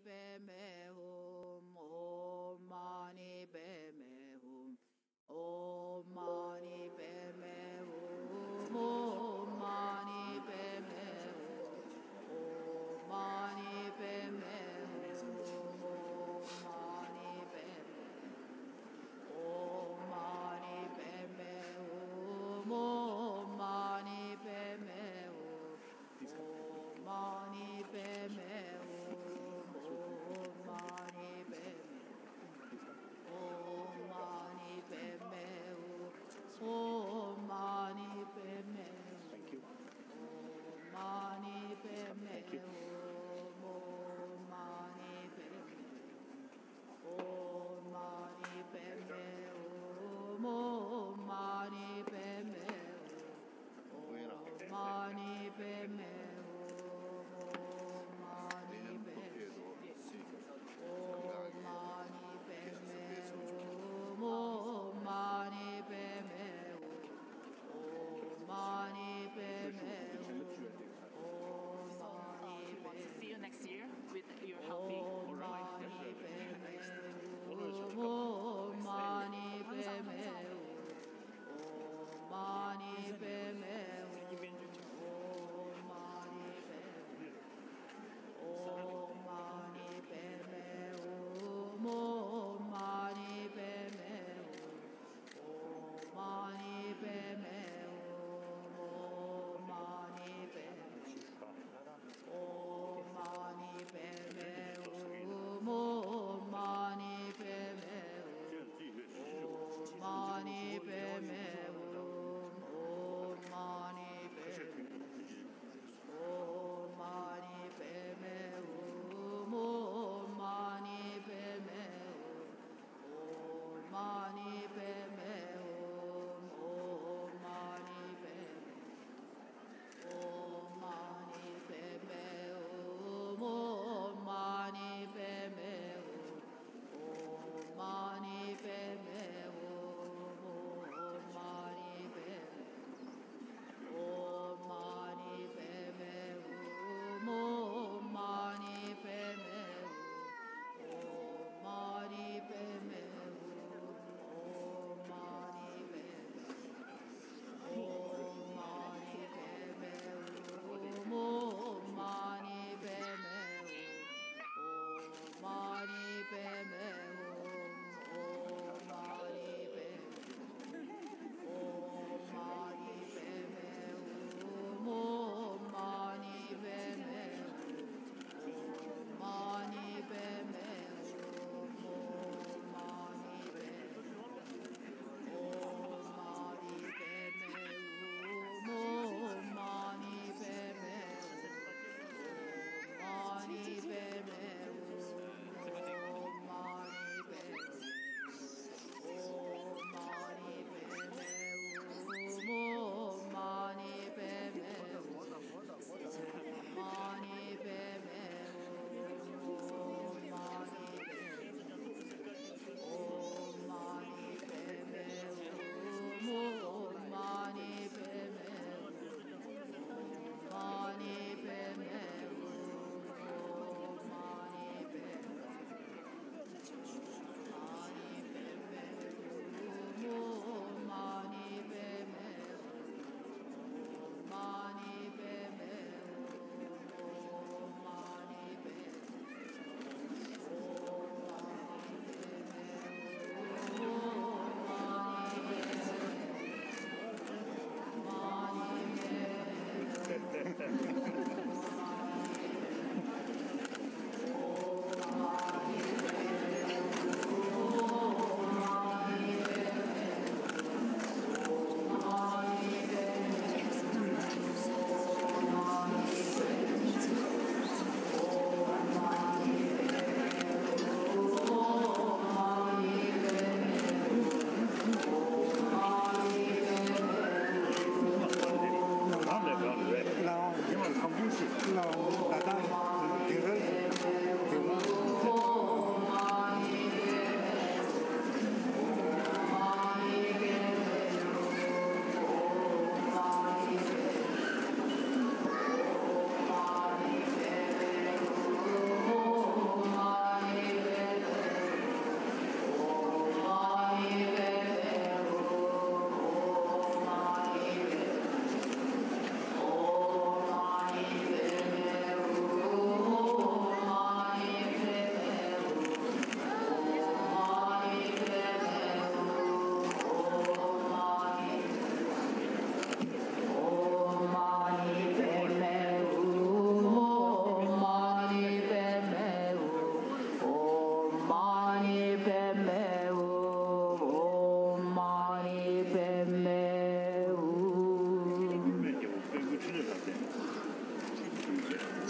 Padme Hum, Om Mani Padme Hum, Om Mani Padme Hum, Om Mani Padme Hum, Om Mani Padme Hum, Om Mani Padme Hum, Om Mani Padme Hum, Om Mani Padme Hum, Om Mani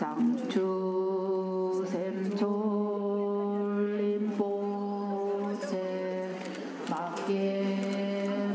장추 샘촐림포체 막계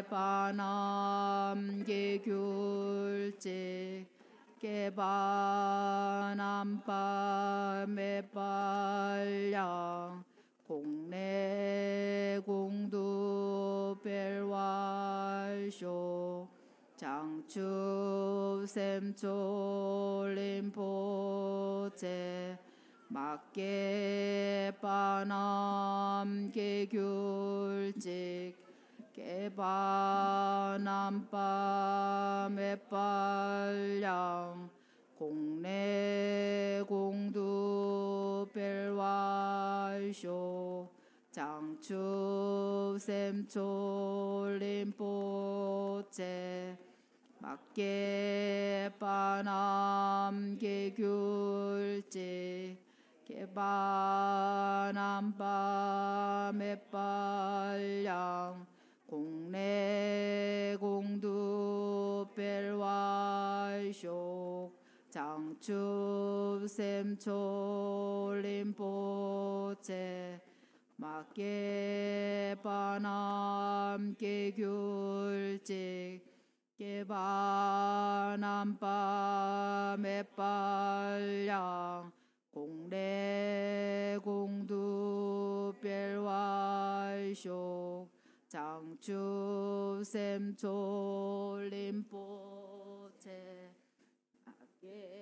반항 개균지 개방방해발량 공매용두별완쇼 장추 샘촐림포체 막계 반항 개균지 개방방해발량 개귤직 개반암밤에빨량 공내공두별왈쇼 장추샘촐림포체 막계반암개귤직 개반암밤에빨량 공내공두별왈쇼 장추샘촐림포체 막계반암개귤직 개반암밤에빨량 공내공두별왈쇼 장추샘촐림포체 막계반암개귤직 개반암밤에빨량 공내공두별왈쇼 장추샘촐림포체 막계반암개귤직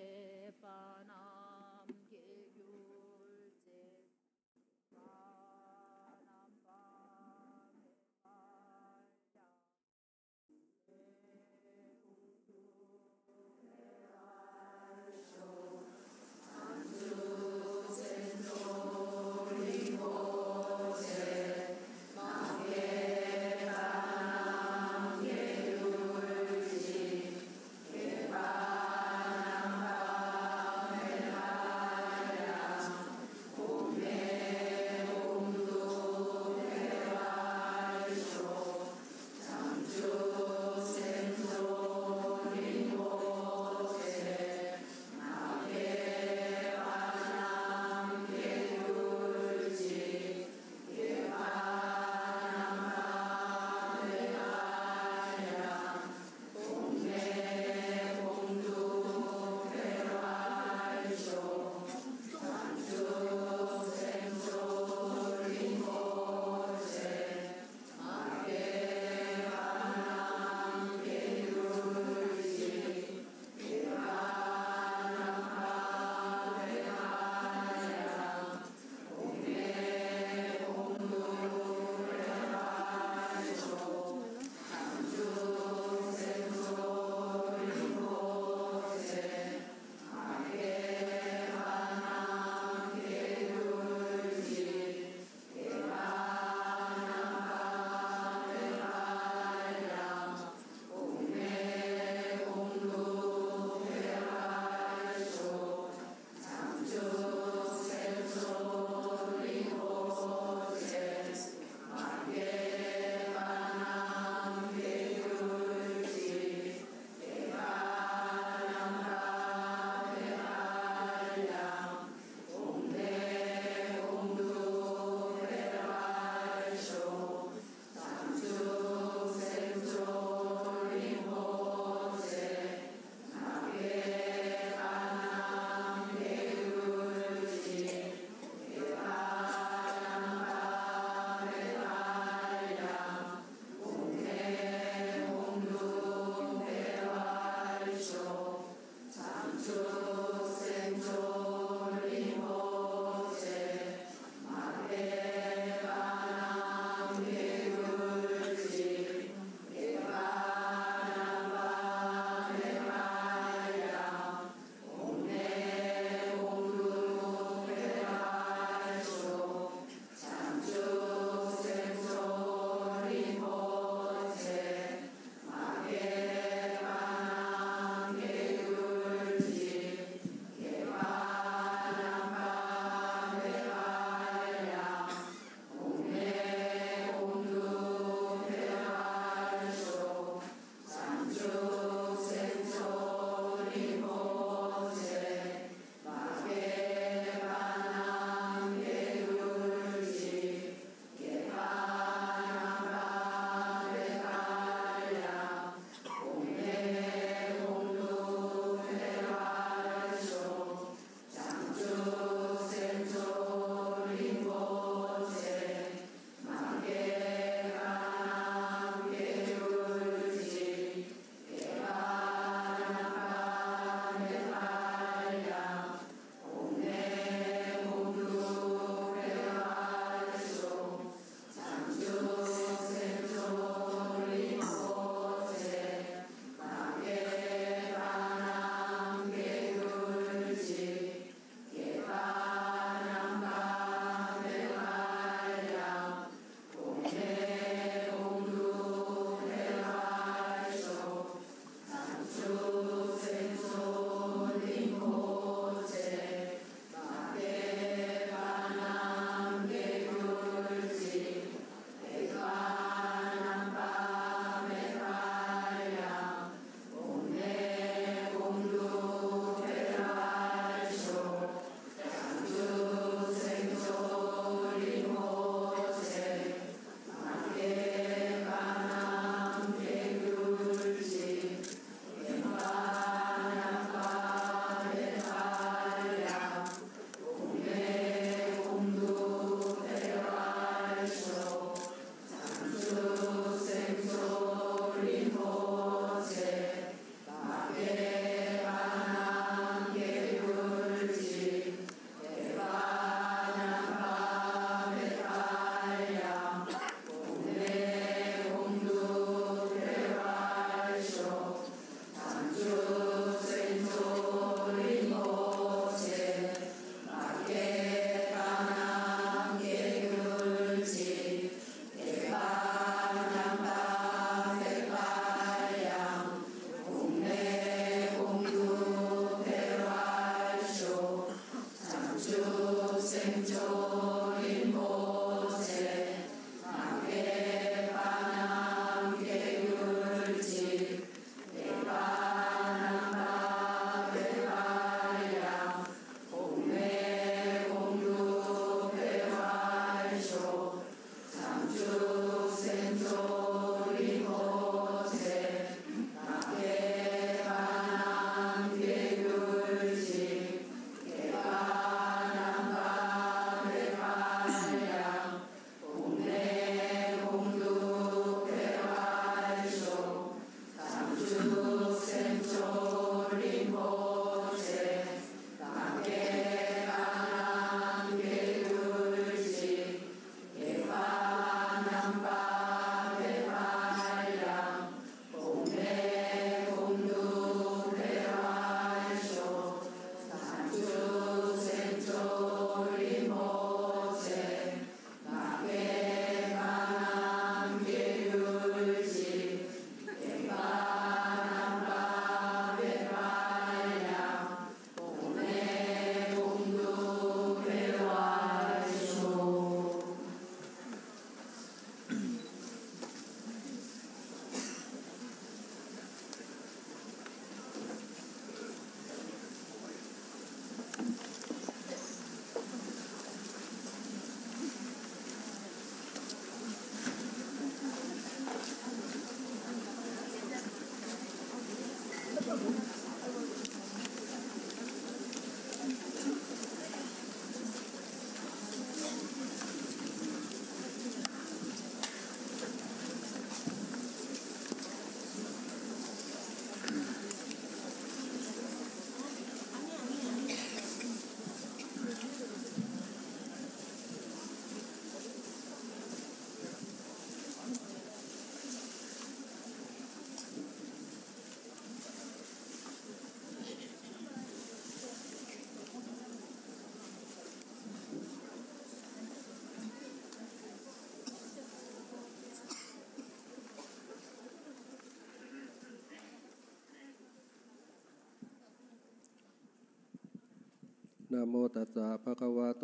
นะโมตัสสะภะคะวะโต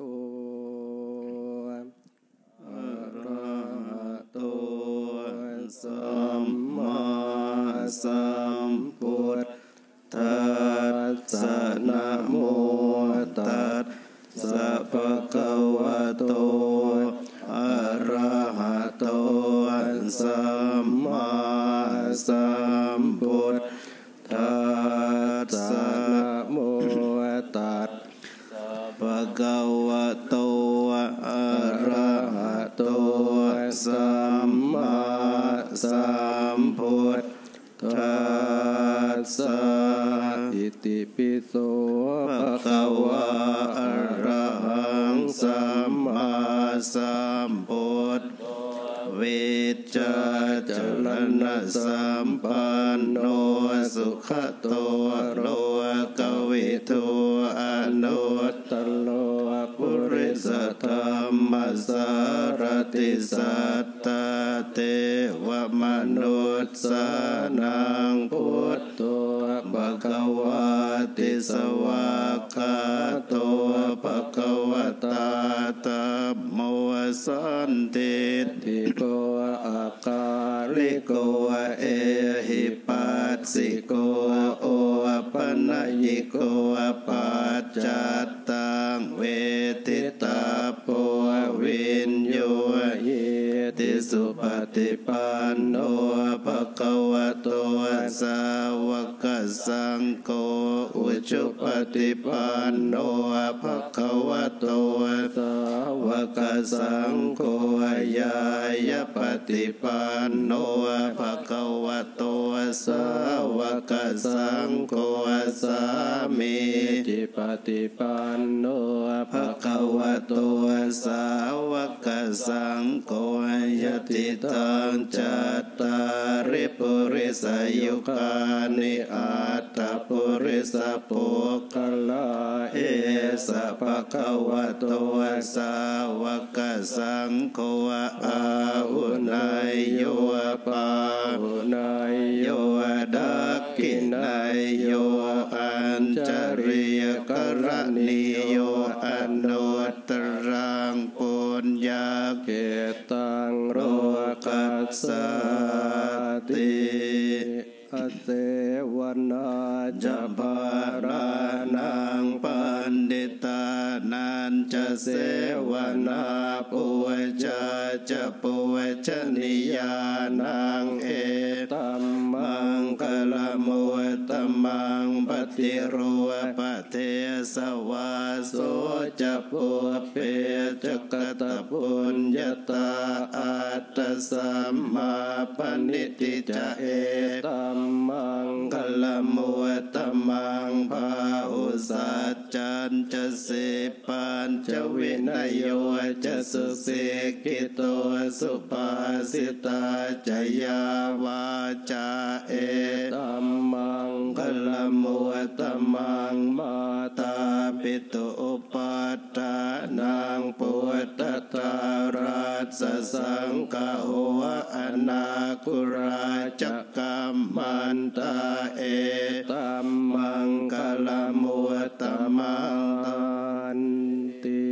อะระหะโตสัมมาสัมพุทธัสสะนะโมตัสสะภะคะวะโตอะระหะโตสัมมาสัมพุทธัสสะนะโมตัสสะภะคะวะโตอะระหะโตสัมมาสัมพุทธัสสะอิติปิโสภะคะวะอะระหังสัมมาสัมพุทธวิจจจรณะสัมปันโนสุขโตโลกวิทูอนุตตโลปุริสธรรมสารติสัตตเทวมนุสสานังพุทโธภคะวะติสวากขาโตภคะวะตาธัมโมสันติติโกอาการิโกเอหิปัสสิโกโอปัญญิโกปัจจัตตังเวทิตาโพวินโยหิติสุปฏิปันโนภะคะวะโตสาวกสังโฆอุชุปฏิปันโนภะคะวะโตสาวกสังโฆญาญาปฏิปันโนภะคะวะโตสาวกสังโฆสามีจิปฏิปันโนภะคะวะโตสาวกสังโฆยติตังจัตตาริปุริสยุคานิอัตตปุริสปุคคลาเอสะภะคะวะโตสาวกสังโฆอาหุนายโยปาหุนายโยดักขินายโยอัญจริยกรณีโยอนุตตรังปุญญาเกตังโรกัสสติอเสวนาจะภารานังปันดิตานันจะเสวนาปุวจะปุวชนิยานังเอตัมมังคลมุตตมังปฏิรูปเทสวาโสจะปุเปจะกตปุญญาตาอัตตสัมมาปณิติจะเอตัมมังคลมุตตมังภาอุสัจจันจะสิปัญจวินัยโยจะสุสิกิโตสุภาสิตาจยาวาจาเอตัมมังคลมุตตมังมาตาปิตุอุปัฏฐานังปุตตตาราสสังฆะโหอนาคุราจักกัมมันตาเอตัมมังคลมุตตมังติ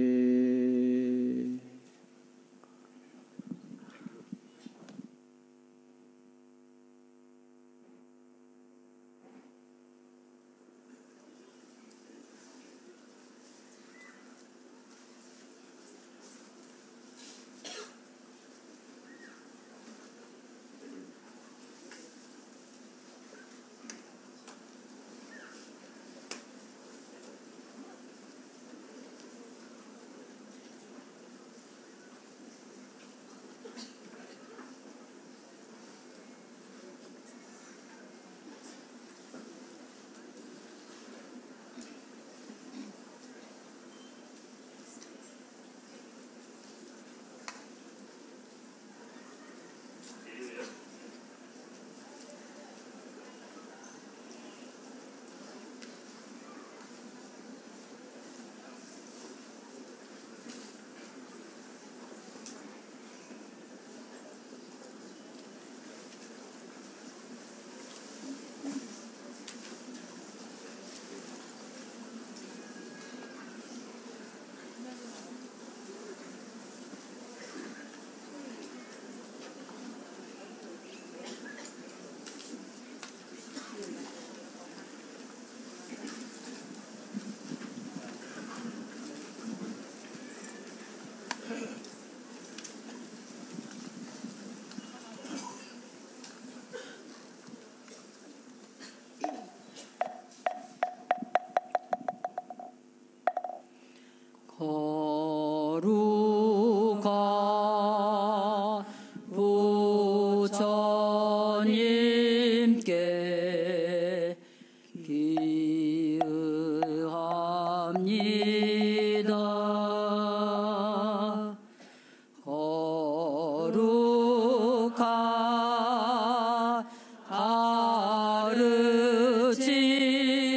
거룩한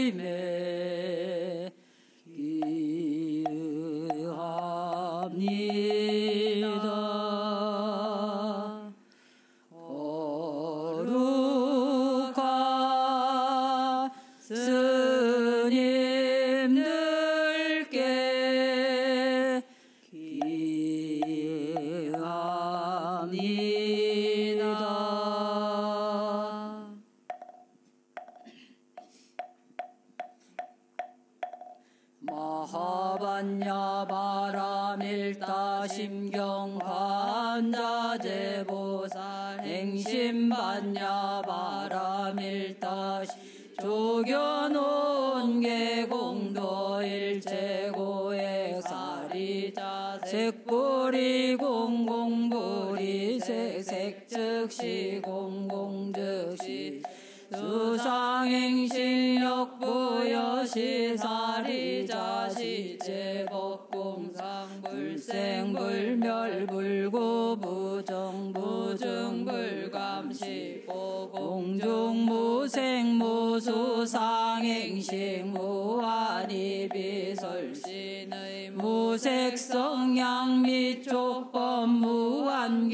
가르침에 기여합니다. 거룩한 스님들께 기여합니다. 마하반야바라밀타 심경관자제보살 행심반야바라밀타 조견온 계공도일체고액사리자 색보리 공공보리 색즉시 공공즉시 수상행실력부여시 사리자시 제법공상 불생불멸 불고부정 불감시고 공중무생무수상행식 무한이비설신의 무색성양 미족법 무한계내지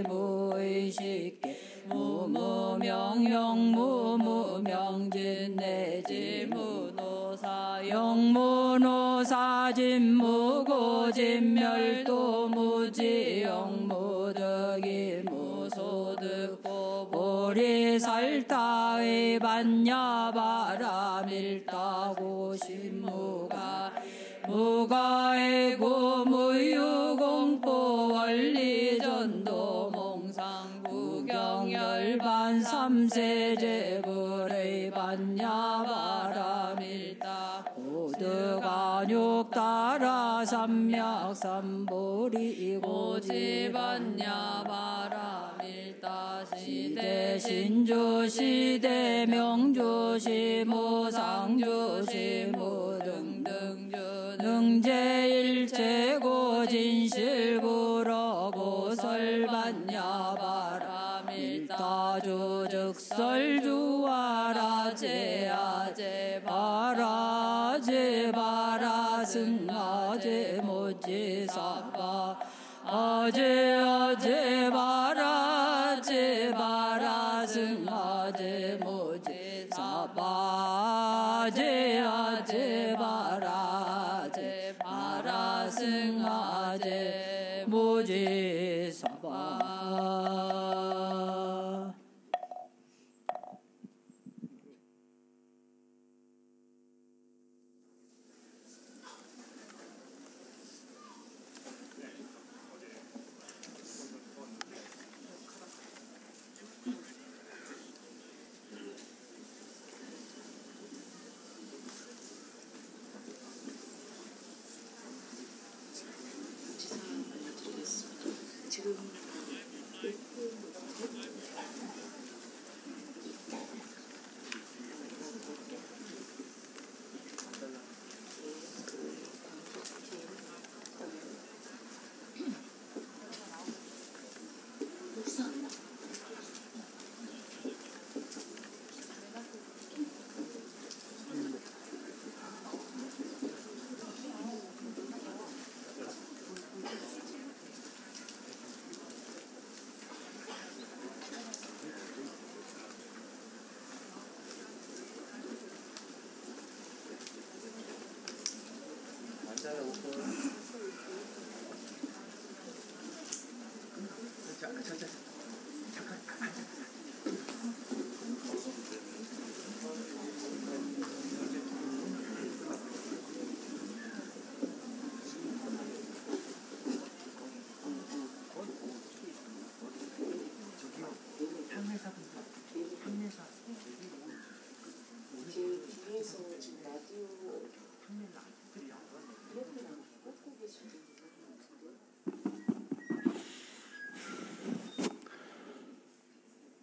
무의식계 무무명영 무무명진 내지 무노사 영무노사진 무고진멸도 무지영 무득이 무소득고 보리살타의 반야바라밀타고신무가 무가의 고무유공포 원리전도 몽상 구경열반 삼세제불의 반야바라밀타 오득안육따라 삼약삼보리 고지반야바라밀타 시대신주시대 명주시 무상주시 무등등주 능제일체고 진실부러고설반야바라밀타주적설주아라제아제바라제바라 승아제모지사바 아제아제바라제바라 승아제모지사바 아제아제바라제바라 승아제모지사바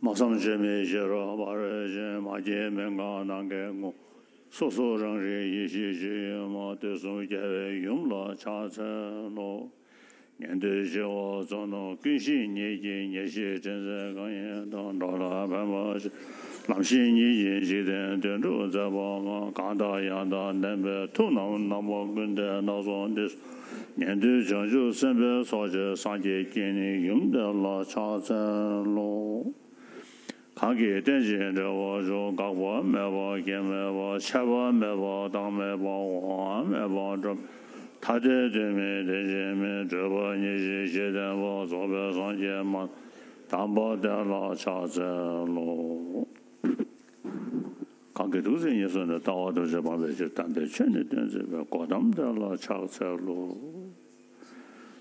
마삼제메제라 바르제 마제맹가 난게고 소소 랑제 예시제 마대소 예외 용라 차차로 년대시와 전노 근시 예제 예시 전세 강연 동로라 바마시 남신이 예시된 된로 자바마 가다야다 남베 토나온 남모 근데 나존데 년대 전주 선배 소제 상제 kiến 용달라 차차로 가게 되지는 저 가고 매버 개매버 샤버 매버 당매버 와매버 좀 다대되면 되면 저번에 제대로 저번 상제만 담보달라 차자로 가게 도생에서는 다와도 저번에 담배圈的 고담달라 차자로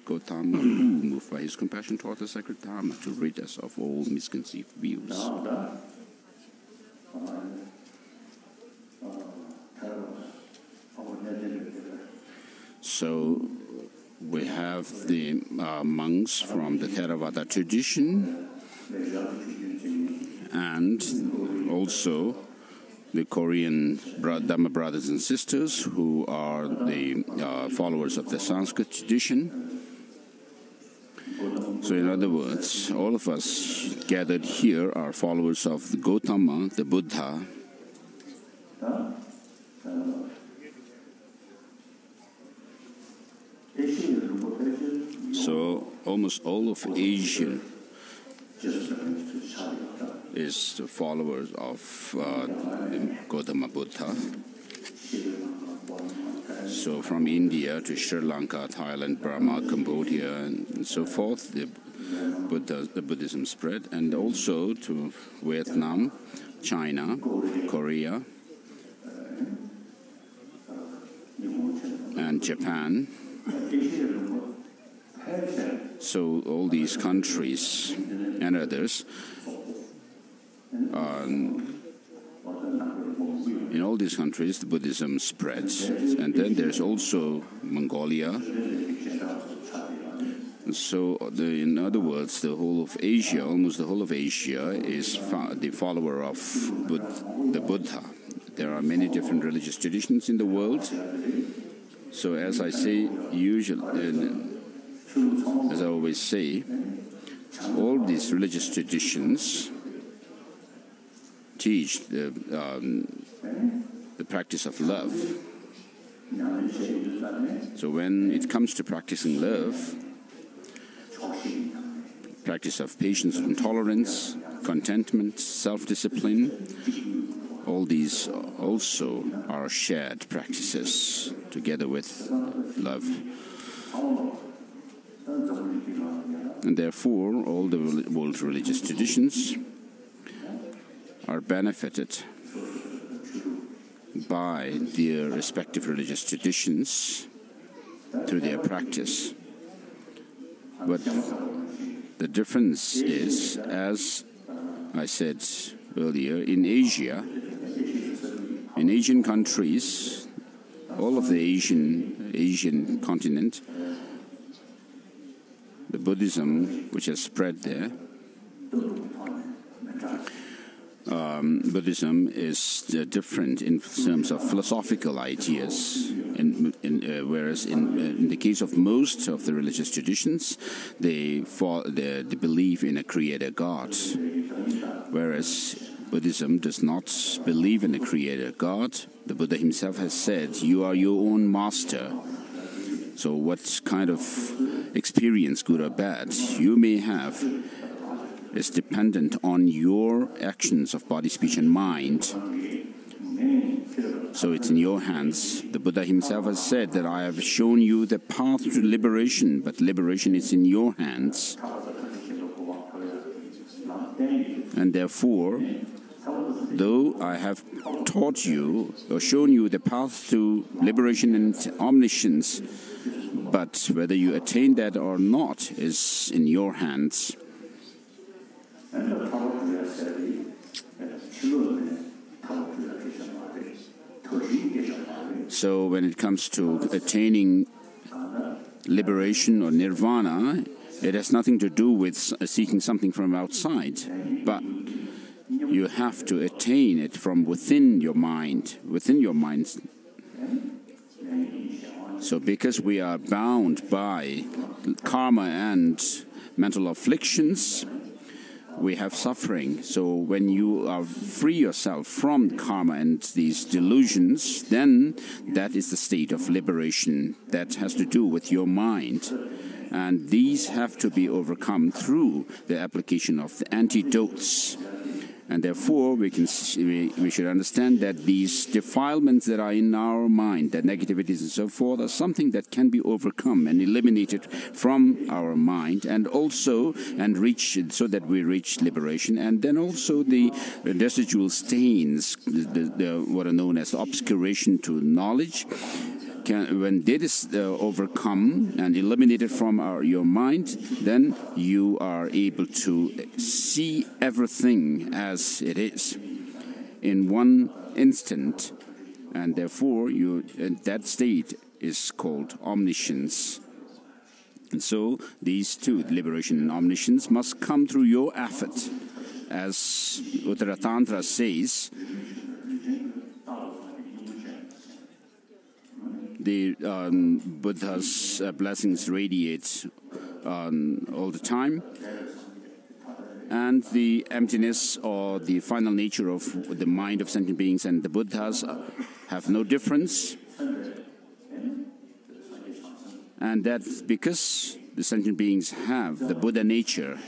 Gautama, moved by his compassion toward the sacred Dharma to rid us of all misconceived views. So we have the monks from the Theravada tradition and also the Korean Dhamma brothers and sisters who are the followers of the Sanskrit tradition. So in other words, all of us gathered here are followers of the Gautama, the Buddha. So almost all of Asia is the followers of the Gautama Buddha. So from India to Sri Lanka, Thailand, Burma, Cambodia, and so forth, the Buddhism spread, and also to Vietnam, China, Korea, and Japan. So all these countries and others, in all these countries, the Buddhism spreads. And then there's also Mongolia. So, in other words, the whole of Asia, almost the whole of Asia, is the follower of the Buddha. There are many different religious traditions in the world. So, as I say, as I always say, all these religious traditions teach the practice of love. So when it comes to practicing love, practice of patience and tolerance, contentment, self-discipline, all these also are shared practices together with love. And therefore, all the world religious traditions are benefited by their respective religious traditions through their practice. But the difference is, as I said earlier, in Asia, in Asian countries, all of the Asian continent, the Buddhism which has spread there, Buddhism is different in terms of philosophical ideas, whereas in the case of most of the religious traditions, they believe in a creator God, whereas Buddhism does not believe in a creator God. The Buddha himself has said, "You are your own master." So what kind of experience, good or bad, you may have is dependent on your actions of body, speech, and mind. So it's in your hands. The Buddha himself has said that I have shown you the path to liberation, but liberation is in your hands. And therefore, though I have taught you or shown you the path to liberation and omniscience, but whether you attain that or not is in your hands. So when it comes to attaining liberation or nirvana, it has nothing to do with seeking something from outside, but you have to attain attain it from within your mind, So because we are bound by karma and mental afflictions, we have suffering. So when you are free yourself from karma and these delusions, then that is the state of liberation that has to do with your mind. And these have to be overcome through the application of the antidotes. And therefore, we should understand that these defilements that are in our mind, that negativities and so forth, are something that can be overcome and eliminated from our mind, and also so that we reach liberation. And then also the residual stains, what are known as obscuration to knowledge. When that is overcome and eliminated from your mind, then you are able to see everything as it is in one instant, and therefore that state is called omniscience. And so these two, liberation and omniscience, must come through your effort. As Uttara Tantra says, the Buddha's blessings radiate all the time, and the emptiness or the final nature of the mind of sentient beings and the Buddhas have no difference. And that's because the sentient beings have the Buddha nature,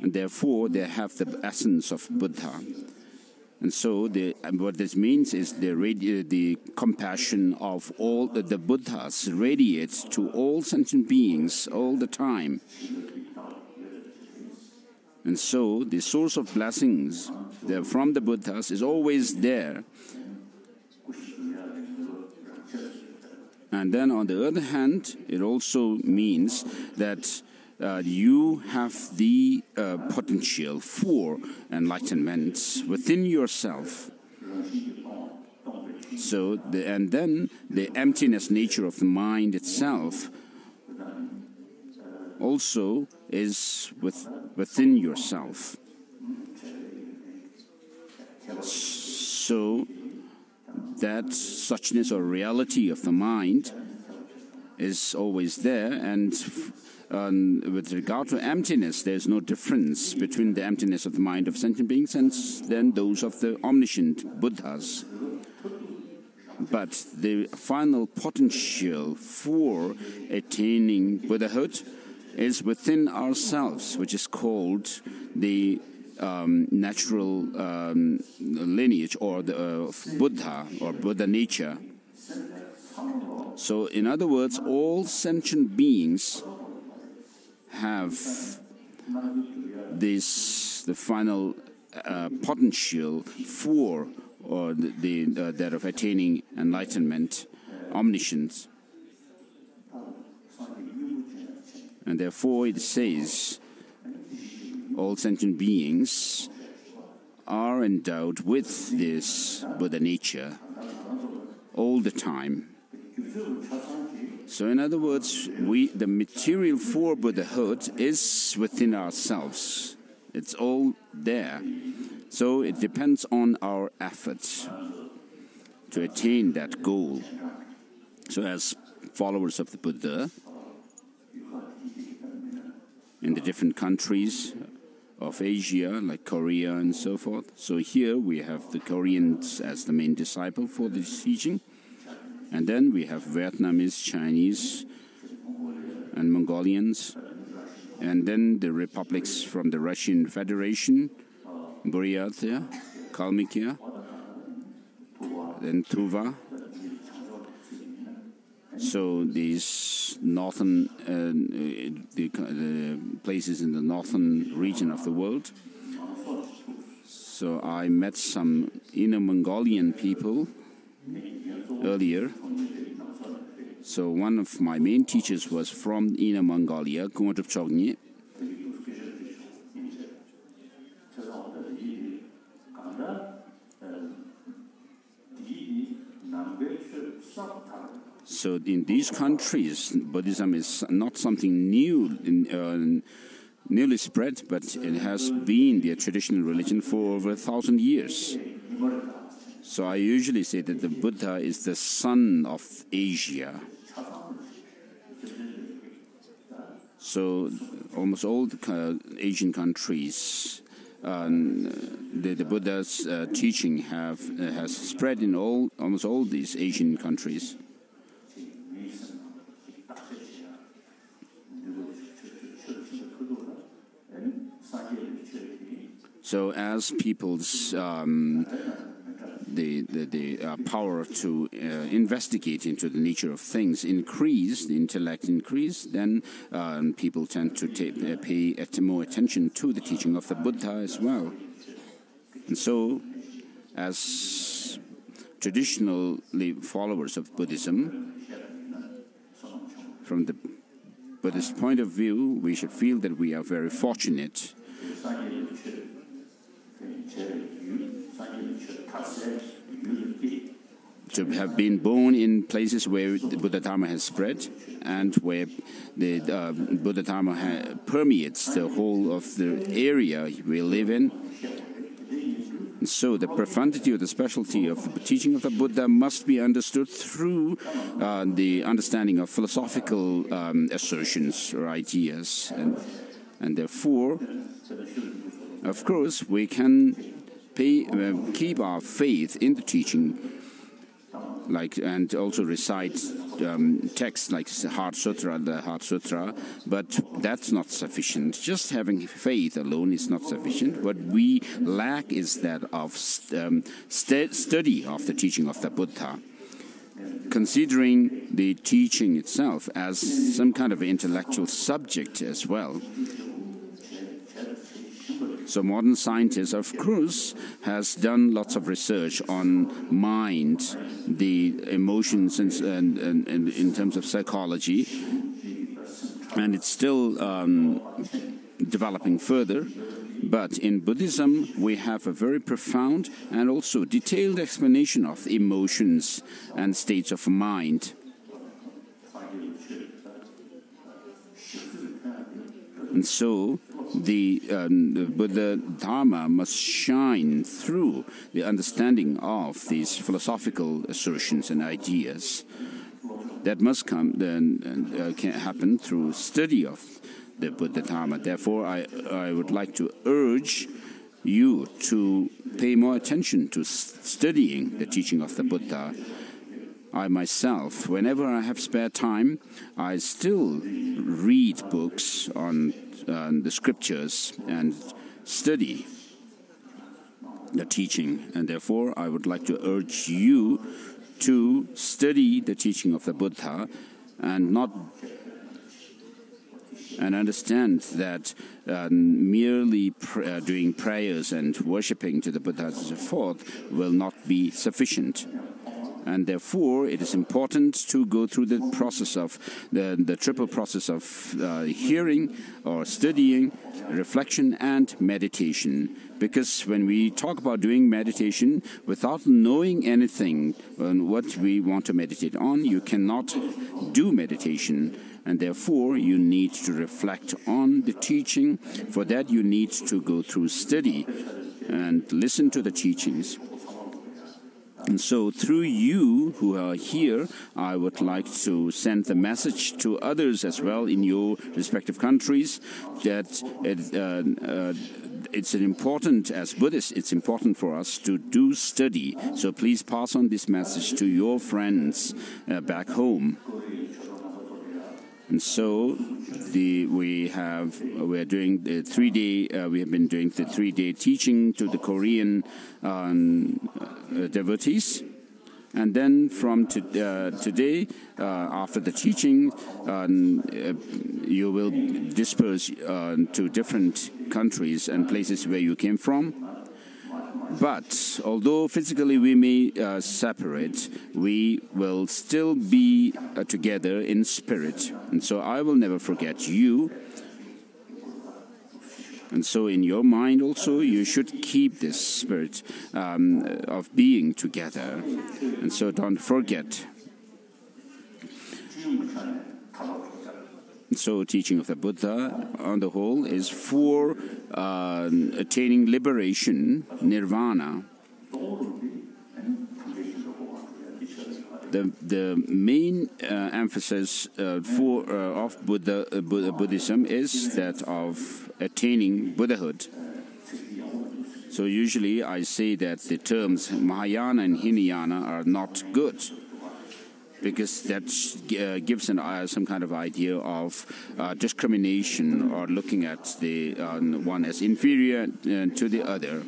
and therefore they have the essence of Buddha. And so what this means is the compassion of all the Buddhas radiates to all sentient beings all the time. And so the source of blessings from the Buddhas is always there. And then on the other hand, it also means that you have the potential for enlightenment within yourself. So, and then the emptiness nature of the mind itself also is within yourself. So that suchness or reality of the mind is always there, and with regard to emptiness, there's no difference between the emptiness of the mind of sentient beings and then those of the omniscient Buddhas. But the final potential for attaining Buddhahood is within ourselves, which is called the natural lineage or the Buddha or Buddha nature. So, in other words, all sentient beings have the final potential for that of attaining enlightenment, omniscience. And therefore it says all sentient beings are endowed with this Buddha nature all the time. So in other words, the material for Buddhahood is within ourselves. It's all there. So it depends on our efforts to attain that goal. So as followers of the Buddha, in the different countries of Asia, like Korea and so forth. So here we have the Koreans as the main disciple for this teaching. And then we have Vietnamese, Chinese, and Mongolians. And then the republics from the Russian Federation, Buryatia, Kalmykia, then Tuva. So these northern the places in the northern region of the world. So I met some Inner Mongolian people earlier. So one of my main teachers was from Inner Mongolia, Kumatup Chognyi. So in these countries, Buddhism is not something new. newly spread, but it has been the traditional religion for over 1,000 years. So I usually say that the Buddha is the son of Asia. So almost all the Asian countries, the Buddha's teaching has spread in almost all these Asian countries. So as people's the power to investigate into the nature of things increase, the intellect increase, then people tend to pay more attention to the teaching of the Buddha as well. And so, as traditionally followers of Buddhism, from the Buddhist point of view, we should feel that we are very fortunate to have been born in places where the Buddha Dharma has spread and where the Buddha Dharma permeates the whole of the area we live in. And so the profundity or the specialty of the teaching of the Buddha must be understood through the understanding of philosophical assertions or ideas. And therefore, of course, we can keep our faith in the teaching, and also recite texts like the Heart Sutra, but that's not sufficient. Just having faith alone is not sufficient. What we lack is that of study of the teaching of the Buddha, considering the teaching itself as some kind of intellectual subject as well. So modern scientists, of course, has done lots of research on mind, the emotions, and in terms of psychology, and it's still developing further. But in Buddhism, we have a very profound and also detailed explanation of emotions and states of mind. And so the Buddha Dharma must shine through the understanding of these philosophical assertions and ideas. That must come and can happen through study of the Buddha Dharma. Therefore, I would like to urge you to pay more attention to studying the teaching of the Buddha. I myself, whenever I have spare time, I still read books on the scriptures and study the teaching. And therefore, I would like to urge you to study the teaching of the Buddha and understand that merely doing prayers and worshipping to the Buddha and so forth will not be sufficient. And therefore, it is important to go through the process of the triple process of hearing or studying, reflection, and meditation. Because when we talk about doing meditation without knowing anything on what we want to meditate on, you cannot do meditation. And therefore, you need to reflect on the teaching. For that, you need to go through study and listen to the teachings. And so through you who are here, I would like to send the message to others as well in your respective countries that it's important, as Buddhists, it's important for us to do study. So please pass on this message to your friends back home. And so we have been doing the 3-day teaching to the Korean devotees. And then from today, after the teaching, you will disperse to different countries and places where you came from. But although physically we may separate, we will still be together in spirit. And so I will never forget you. And so in your mind also, you should keep this spirit of being together. And so don't forget. So, teaching of the Buddha, on the whole, is for attaining liberation, nirvana. The main emphasis of Buddhism is that of attaining Buddhahood. So usually I say that the terms Mahayana and Hinayana are not good, because that gives some kind of idea of discrimination, or looking at the one as inferior to the other.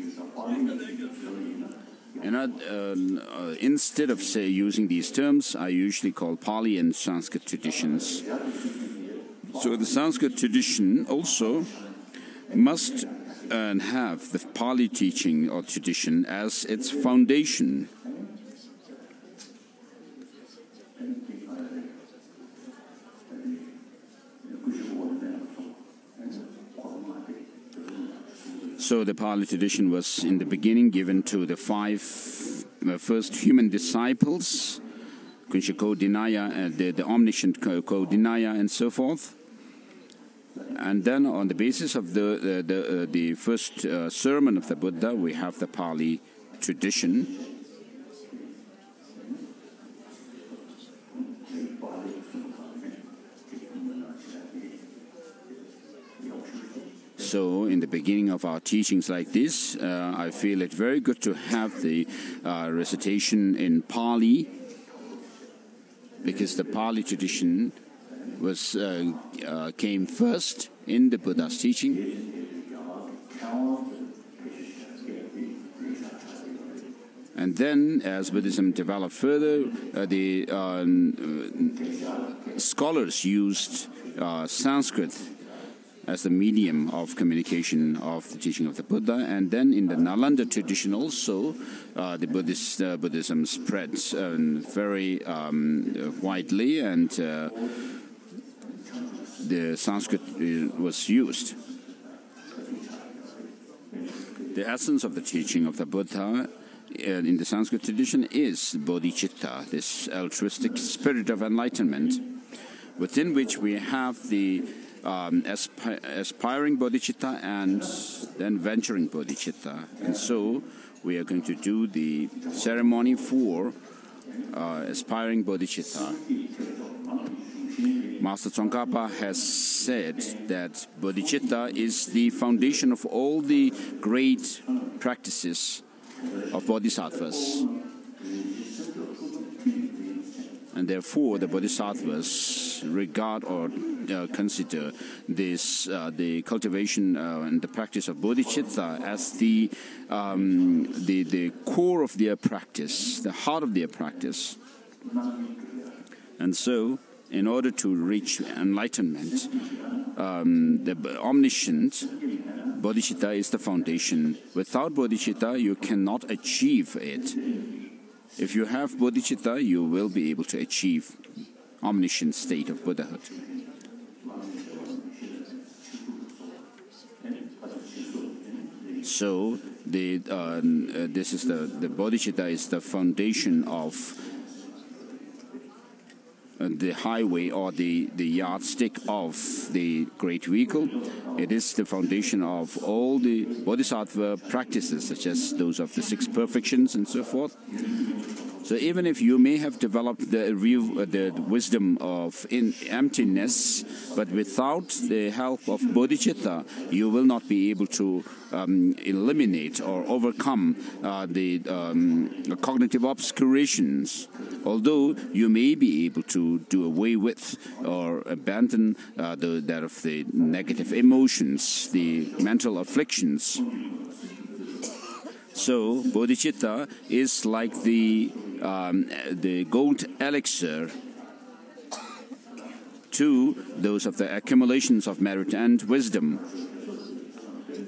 And instead of using these terms, I usually call Pali and Sanskrit traditions. So the Sanskrit tradition also must have the Pali teaching or tradition as its foundation. So the Pali tradition was in the beginning given to the five first human disciples, Kunshya Kodinaya, the omniscient Kodinaya, and so forth. And then on the basis of the first sermon of the Buddha, we have the Pali tradition. So, in the beginning of our teachings like this, I feel it very good to have the recitation in Pali, because the Pali tradition came first in the Buddha's teaching. And then, as Buddhism developed further, the scholars used Sanskrit as the medium of communication of the teaching of the Buddha. And then in the Nalanda tradition also, the Buddhism spread very widely, and the Sanskrit was used. The essence of the teaching of the Buddha in the Sanskrit tradition is bodhicitta, this altruistic spirit of enlightenment, within which we have the aspiring bodhicitta and then venturing bodhicitta. And so we are going to do the ceremony for aspiring bodhicitta. Master Tsongkhapa has said that bodhicitta is the foundation of all the great practices of bodhisattvas. And therefore, the bodhisattvas regard or consider this the cultivation and the practice of bodhicitta as the core of their practice, the heart of their practice. And so, in order to reach enlightenment, the omniscient bodhicitta is the foundation. Without bodhicitta, you cannot achieve it. If you have bodhicitta, you will be able to achieve omniscient state of Buddhahood. So this is the bodhicitta is the foundation of the highway, or the yardstick of the great vehicle. It is the foundation of all the bodhisattva practices, such as those of the six perfections and so forth. So even if you may have developed the wisdom of emptiness, but without the help of bodhicitta, you will not be able to eliminate or overcome the cognitive obscurations. Although you may be able to do away with or abandon that of the negative emotions, the mental afflictions. So bodhicitta is like the gold elixir to those of the accumulations of merit and wisdom.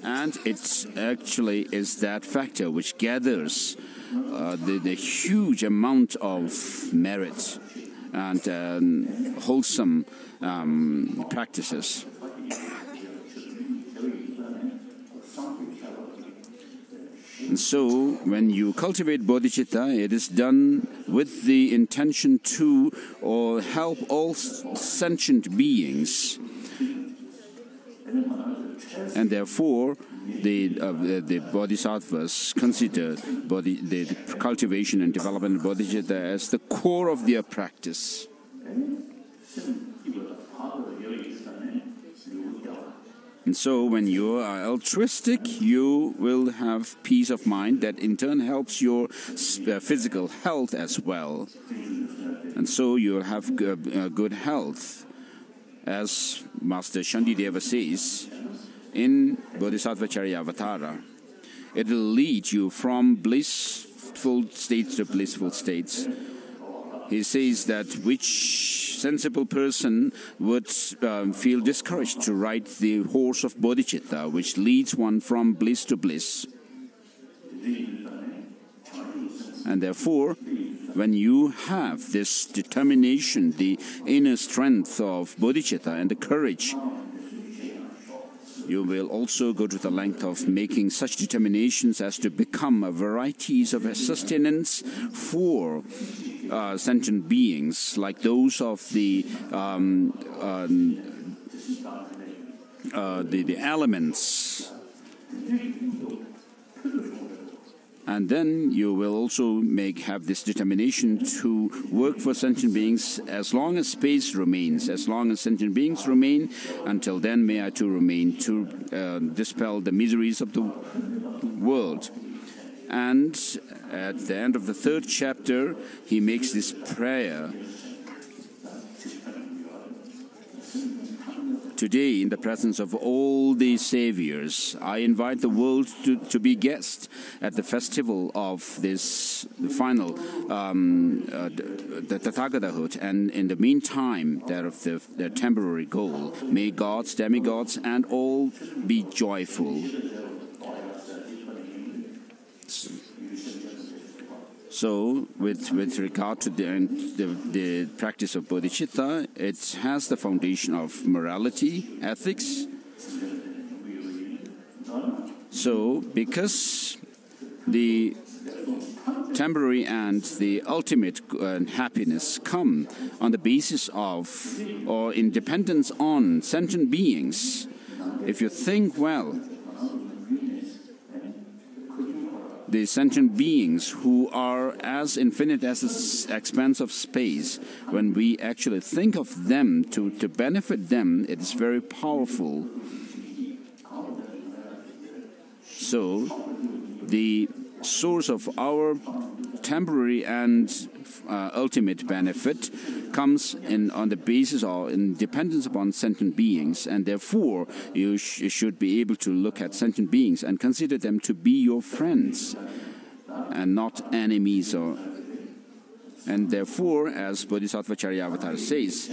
And it actually is that factor which gathers the huge amount of merit and wholesome practices. And so, when you cultivate bodhicitta, it is done with the intention to help all sentient beings And therefore, the bodhisattvas consider the cultivation and development of bodhicitta as the core of their practice. And so when you are altruistic, you will have peace of mind that in turn helps your physical health as well. And so you will have good health. As Master Shantideva says in Bodhisattva Charyavatara, it will lead you from blissful states to blissful states. He says that which sensible person would feel discouraged to ride the horse of bodhicitta, which leads one from bliss to bliss. And therefore, when you have this determination, the inner strength of bodhicitta and the courage, you will also go to the length of making such determinations as to become a varieties of sustenance for sentient beings, like those of the elements. And then you will also have this determination to work for sentient beings as long as space remains, as long as sentient beings remain. Until then, may I too remain to dispel the miseries of the world. And at the end of the 3rd chapter, he makes this prayer. Today, in the presence of all the saviors, I invite the world to be guest at the festival of this final the Tathagatahood, and in the meantime, that of their temporary goal. May gods, demigods, and all be joyful. So, with regard to the practice of bodhicitta, it has the foundation of morality, ethics. So, because the temporary and the ultimate happiness come on the basis of, or in dependence on, sentient beings, if you think well, the sentient beings who are as infinite as the expanse of space, when we actually think of them to benefit them, it is very powerful. So, the source of our temporary and ultimate benefit comes on the basis or in dependence upon sentient beings, and therefore you should be able to look at sentient beings and consider them to be your friends and not enemies. And therefore, as Bodhisattva Charyavatara says,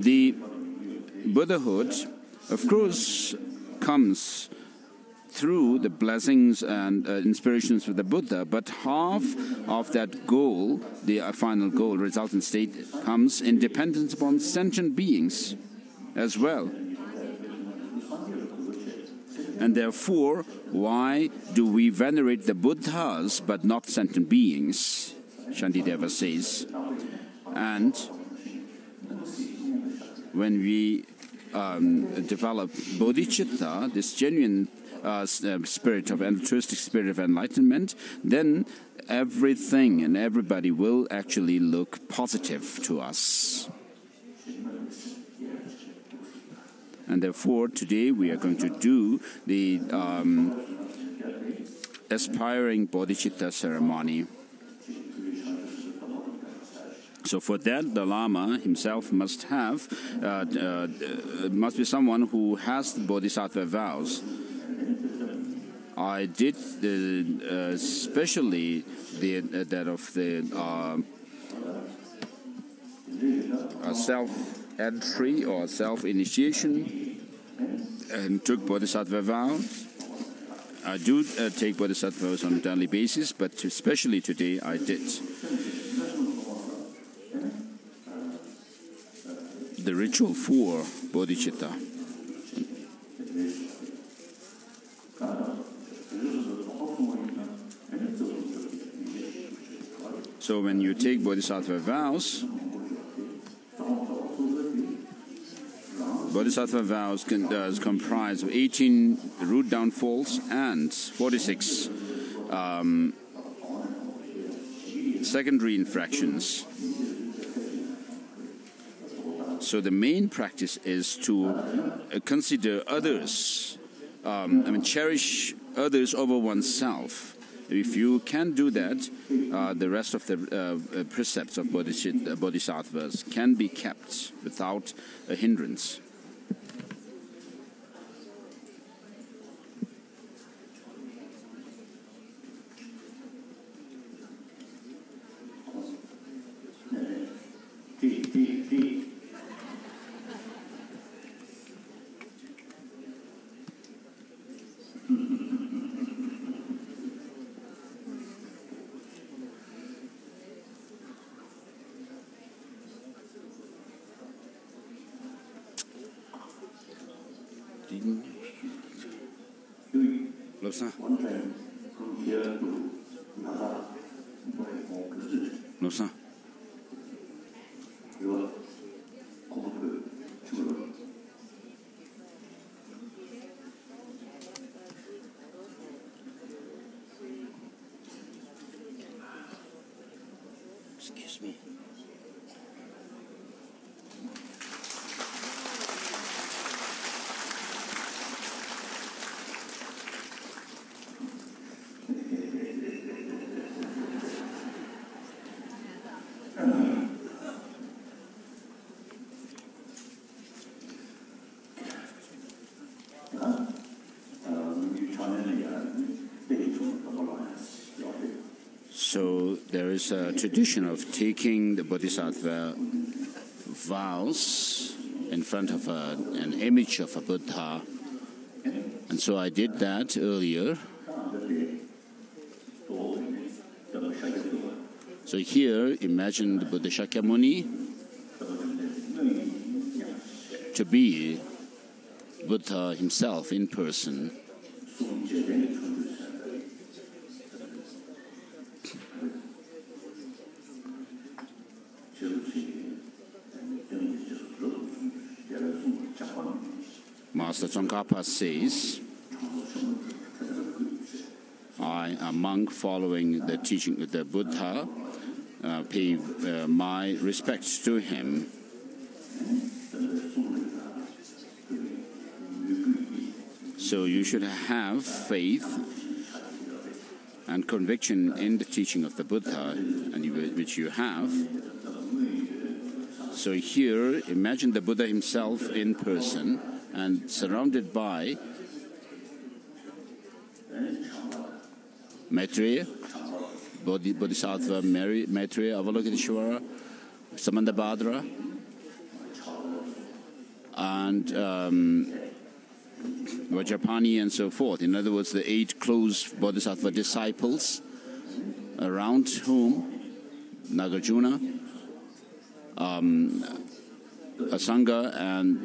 the Buddhahood, of course, comes through the blessings and inspirations of the Buddha, but half of that goal, the final goal, resultant state, comes in dependence upon sentient beings as well. And therefore, why do we venerate the Buddhas but not sentient beings? Shantideva says. And when we develop bodhicitta, this genuine spirit of altruistic spirit of enlightenment, then everything and everybody will actually look positive to us. And therefore, today we are going to do the aspiring bodhicitta ceremony. So for that, the Lama himself must be someone who has the bodhisattva vows. I did especially that of the self-entry or self-initiation, and took bodhisattva vows. I do take bodhisattva vows on a daily basis, but especially today I did. The ritual for bodhicitta. So when you take bodhisattva vows, Bodhisattva vows comprise of 18 root downfalls and 46 secondary infractions. So the main practice is to consider others, cherish others over oneself. If you can do that, the rest of the precepts of bodhisattvas can be kept without a hindrance. Excuse me. So there is a tradition of taking the bodhisattva vows in front of an image of a Buddha. And so I did that earlier. So here, imagine the Buddha Shakyamuni to be Buddha himself in person. Master Tsongkhapa says, I, a monk following the teaching of the Buddha, pay my respects to him. So you should have faith and conviction in the teaching of the Buddha, and which you have. So here, imagine the Buddha himself in person and surrounded by Maitreya, Bodhisattva Maitreya, Avalokiteshvara, Samandabhadra, and Vajrapani and so forth. In other words, the 8 close Bodhisattva disciples around whom Nagarjuna, Asanga and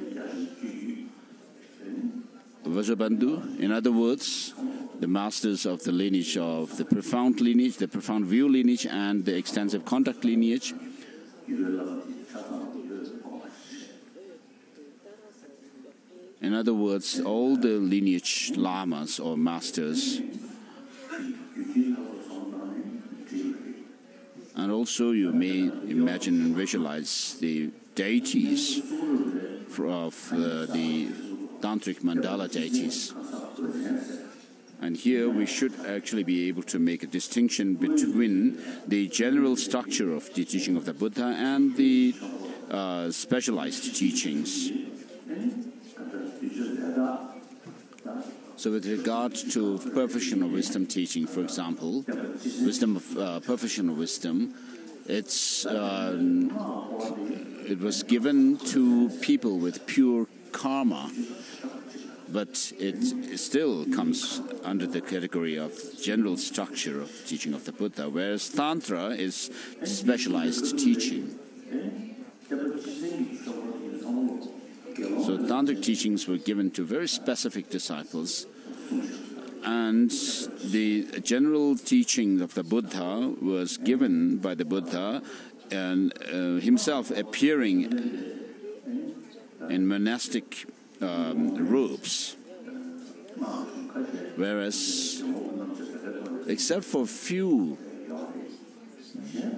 Vajrabandhu. In other words, the masters of the lineage of the profound view lineage and the extensive conduct lineage. In other words, all the lineage lamas or masters. And also you may imagine and visualize the deities of the Tantric Mandala deities. And here we should actually be able to make a distinction between the general structure of the teaching of the Buddha and the specialized teachings. So with regard to perfection of wisdom teaching, for example, perfection of wisdom, it was given to people with pure karma, but it still comes under the category of general structure of teaching of the Buddha, whereas Tantra is specialized teaching. So Tantric teachings were given to very specific disciples, and the general teaching of the Buddha was given by the Buddha and himself appearing in monastic robes, whereas, except for few,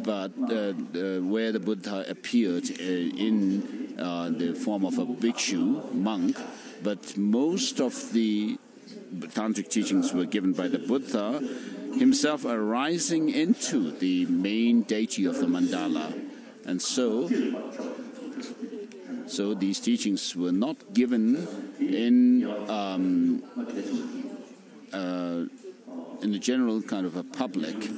but where the Buddha appeared in the form of a bhikshu, monk, but most of the tantric teachings were given by the Buddha himself arising into the main deity of the mandala. And so these teachings were not given in the general kind of a public.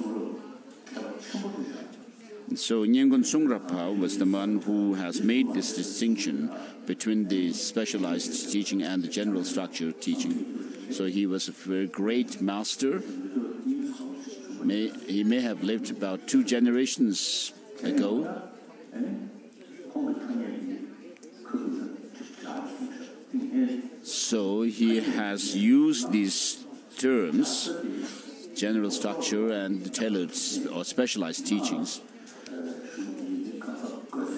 And so Nyengon Sungrapa was the one who has made this distinction between the specialized teaching and the general structure teaching. So he was a very great master. He may have lived about 2 generations ago. So he has used these terms, general structure and tailored or specialized teachings.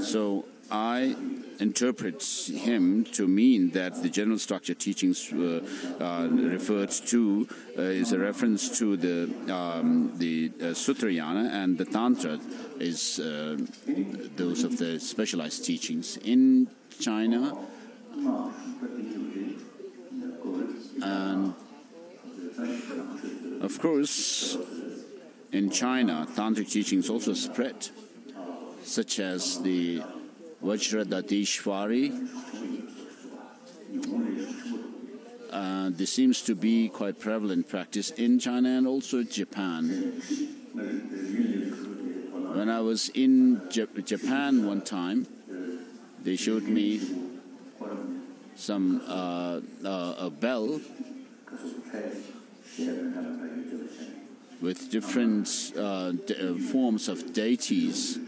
So I interpret him to mean that the general structure teachings referred to is a reference to the Sutrayana, and the Tantra is those of the specialized teachings. In China, and of course, in China, tantric teachings also spread, such as the Vajradhatishwari. This seems to be quite prevalent practice in China and also Japan. When I was in Japan one time, they showed me some a bell with different forms of deities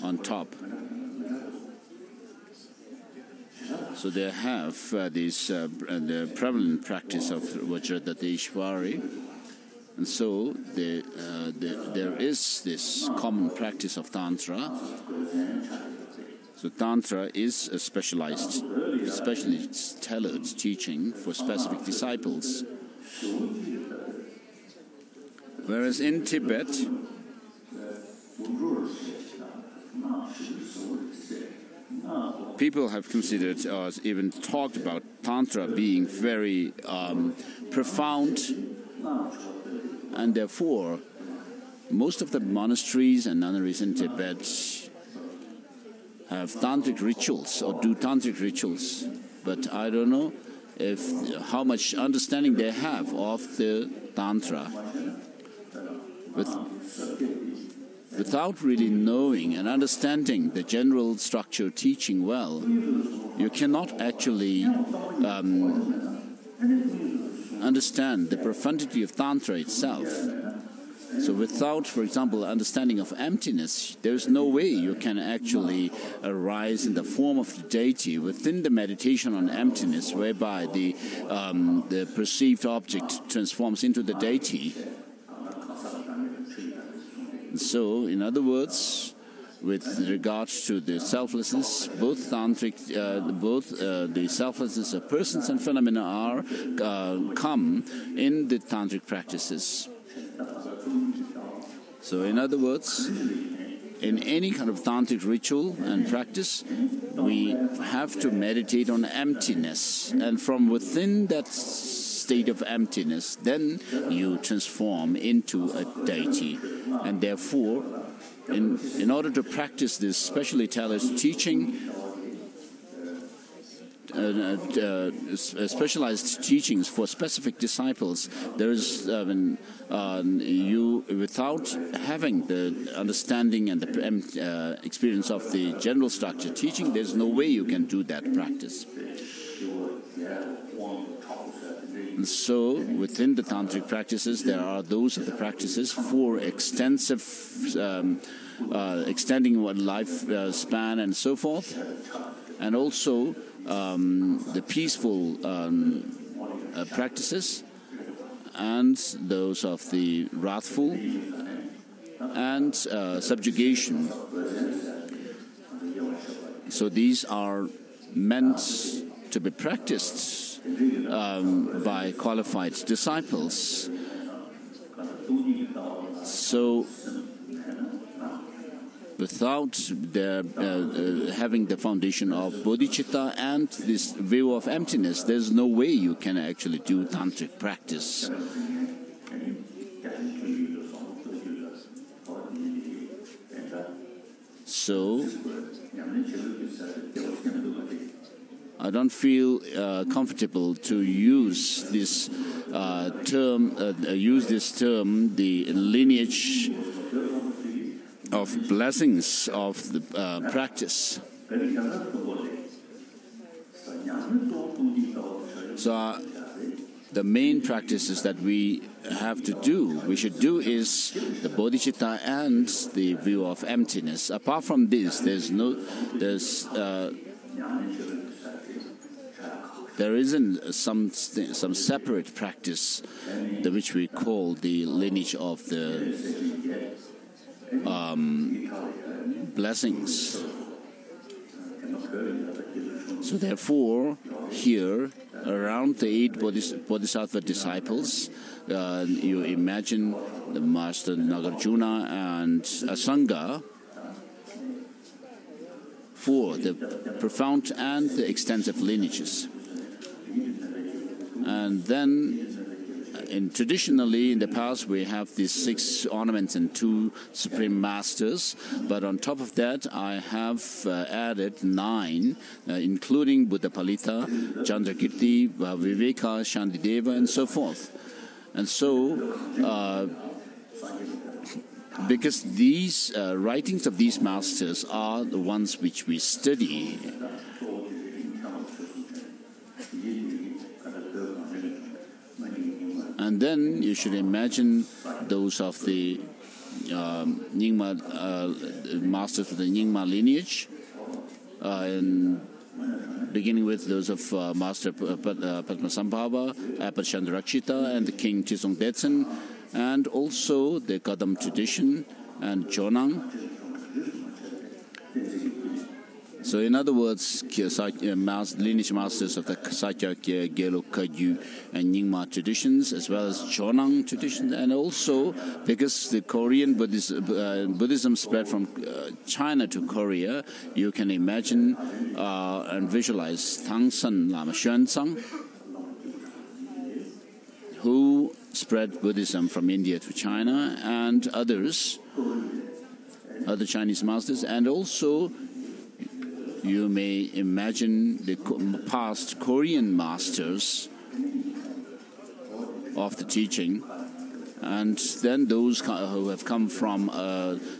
on top. So they have the prevalent practice of Vajradhatishwari, and so there is this common practice of Tantra. So Tantra is a specialized, especially tailored teaching for specific disciples. Whereas in Tibet, people have considered or even talked about Tantra being very profound, and therefore most of the monasteries and nunneries in Tibet have tantric rituals or do tantric rituals, but I don't know how much understanding they have of the Tantra. Without really knowing and understanding the general structure teaching well, you cannot actually understand the profundity of Tantra itself. So without, for example, understanding of emptiness, there's no way you can actually arise in the form of the deity within the meditation on emptiness, whereby the perceived object transforms into the deity. So, in other words, with regards to the selflessness, both tantric, the selflessness of persons and phenomena are come in the tantric practices. So, in other words, in any kind of tantric ritual and practice, we have to meditate on emptiness, and from within that state of emptiness, then you transform into a deity. And therefore, in order to practice this specially tailored teaching, specialized teachings for specific disciples, there is you, without having the understanding and the experience of the general structure teaching, there's no way you can do that practice. And so, within the tantric practices, there are those of the practices for extensive, extending one life span and so forth, and also the peaceful practices, and those of the wrathful and subjugation. So these are meant to be practiced by qualified disciples. So, without having the foundation of bodhicitta and this view of emptiness, there's no way you can actually do tantric practice. So, I don't feel comfortable to use this term, the lineage of blessings of the practice. So the main practices that we should do is the bodhicitta and the view of emptiness. Apart from this, there isn't some separate practice which we call the lineage of the blessings. So therefore, here, around the 8 Bodhisattva disciples, you imagine the Master Nagarjuna and Asanga for the profound and the extensive lineages. And then, traditionally in the past, we have these 6 ornaments and 2 supreme masters. But on top of that, I have added 9, including Buddha Palita, Chandrakirti, Viveka, Shantideva, and so forth. And so, because these writings of these masters are the ones which we study, and then you should imagine those of the Nyingma masters of the Nyingma lineage, and beginning with those of Master Padmasambhava, Abbot Chandarakshita, and the King Chisung Detsen, and also the Kadam tradition and Jonang. So, in other words, lineage masters of the Sakya, Gelo, Kagyu, and Nyingma traditions, as well as Jonang tradition, and also because the Korean Buddhism spread from China to Korea, you can imagine and visualize Tangsan Lama Xuanzang, who spread Buddhism from India to China, and other Chinese masters, and also you may imagine the past Korean masters of the teaching, and then those who have come from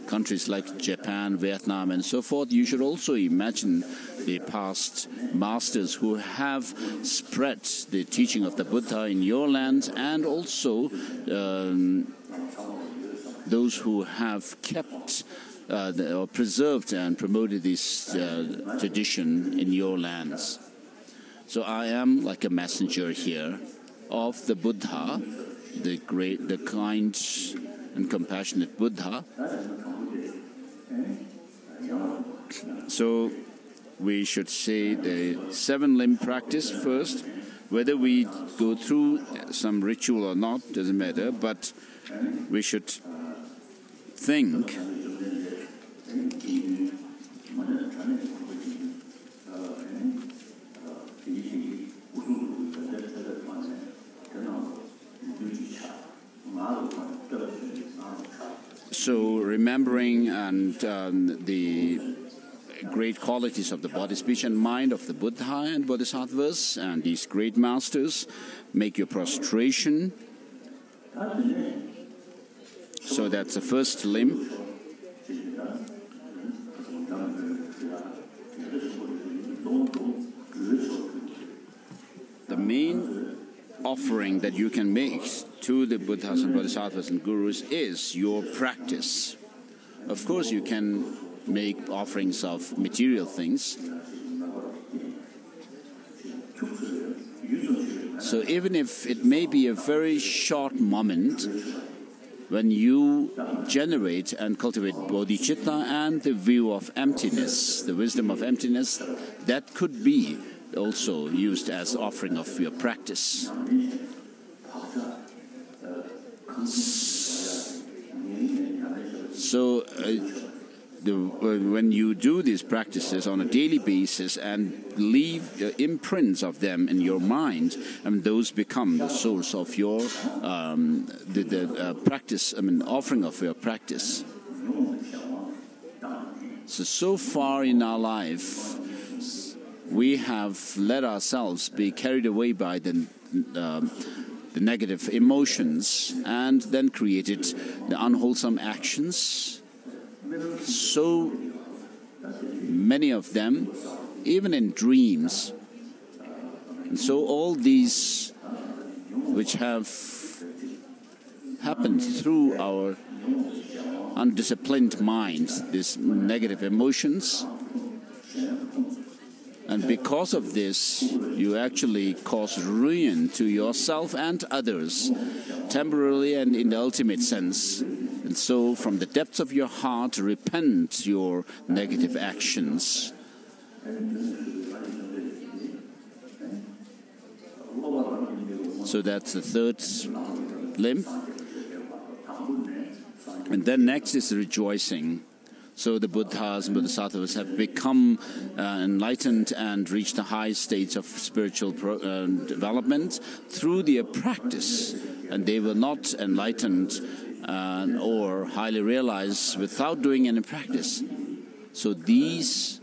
countries like Japan, Vietnam, and so forth. You should also imagine the past masters who have spread the teaching of the Buddha in your land, and also those who have kept or preserved and promoted this tradition in your lands. So I am like a messenger here of the Buddha, the great, the kind and compassionate Buddha. So we should say the 7-limb practice first. Whether we go through some ritual or not doesn't matter, but we should think so remembering and the great qualities of the body, speech, and mind of the Buddha and Bodhisattvas and these great masters, make your prostration. So that's the first limb. The main offering that you can make to the Buddhas and Bodhisattvas and Gurus is your practice. Of course, you can make offerings of material things. So even if it may be a very short moment, when you generate and cultivate bodhicitta and the view of emptiness, the wisdom of emptiness, that could be also used as offering of your practice. So when you do these practices on a daily basis and leave imprints of them in your mind, and those become the source of your practice, offering of your practice. So far in our life, we have let ourselves be carried away by the negative emotions and then created the unwholesome actions. So many of them, even in dreams. And so all these which have happened through our undisciplined minds, these negative emotions, and because of this, you actually cause ruin to yourself and others, temporarily and in the ultimate sense. And so, from the depths of your heart, repent your negative actions. So that's the third limb. And then next is rejoicing. So the Buddhas and Bodhisattvas have become enlightened and reached the high states of spiritual development through their practice. And they were not enlightened or highly realized without doing any practice. So these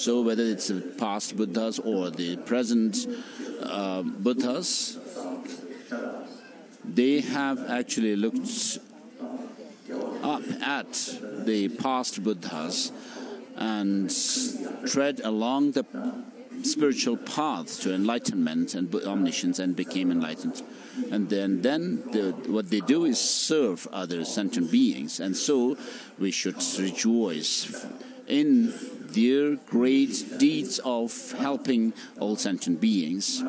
So whether it's the past Buddhas or the present Buddhas, they have actually looked up at the past Buddhas and tread along the spiritual path to enlightenment and omniscience and became enlightened. And then what they do is serve other sentient beings. And so we should rejoice in their great deeds of helping all sentient beings.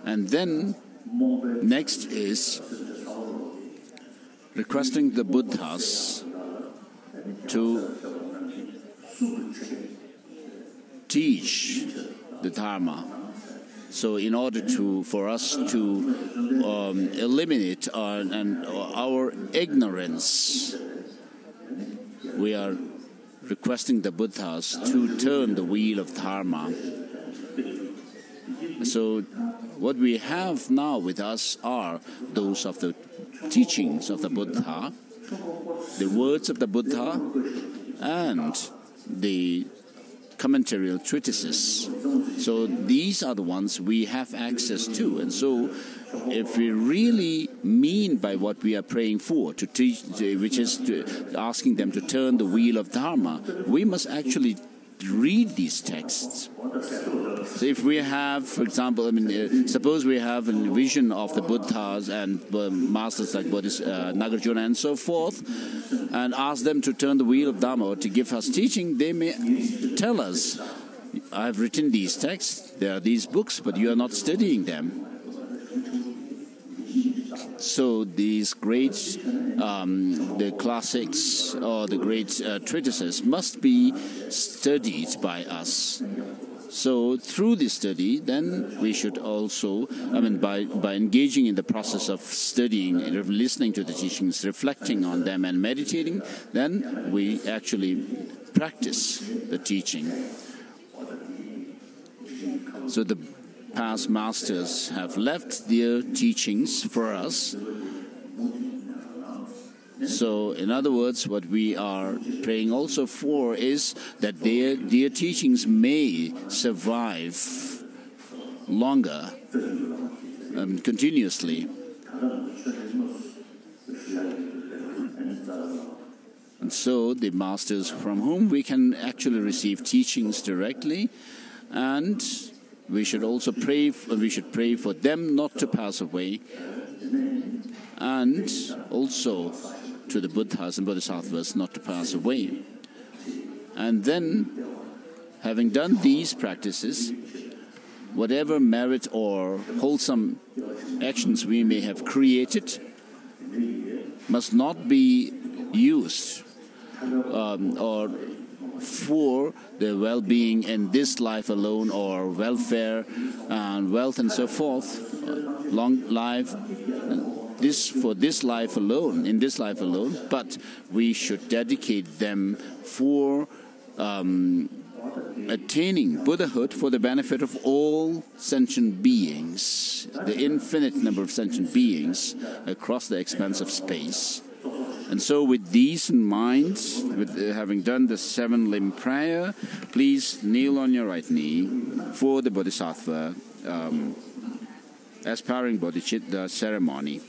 And then next is requesting the Buddhas to teach the Dharma. So in order for us to eliminate our ignorance, we are requesting the Buddhas to turn the wheel of Dharma. So what we have now with us are those of the teachings of the Buddha, the words of the Buddha, and the commentarial treatises. So these are the ones we have access to. And so if we really mean by what we are praying for, to teach, which is asking them to turn the wheel of Dharma, we must actually read these texts. So if we have, for example, suppose we have a vision of the Buddhas and masters like Nagarjuna and so forth, and ask them to turn the wheel of Dharma or to give us teaching, they may tell us, I have written these texts, there are these books, but you are not studying them. So these great, the classics or the great treatises must be studied by us. So through this study, then we should also, by engaging in the process of studying, listening to the teachings, reflecting on them and meditating, then we actually practice the teaching. So the past masters have left their teachings for us. So, in other words, what we are praying also for is that their teachings may survive longer, continuously. And so, the masters from whom we can actually receive teachings directly, and we should also pray for them not to pass away, and also to the Buddhas and Bodhisattvas not to pass away. And then, having done these practices, whatever merit or wholesome actions we may have created must not be used or for the well-being in this life alone, or welfare and wealth and so forth, long life, for this life alone, in this life alone, but we should dedicate them for attaining Buddhahood for the benefit of all sentient beings, the infinite number of sentient beings across the expanse of space. And so with these in mind, with having done the 7-limb prayer, please kneel on your right knee for the Bodhisattva aspiring Bodhicitta ceremony.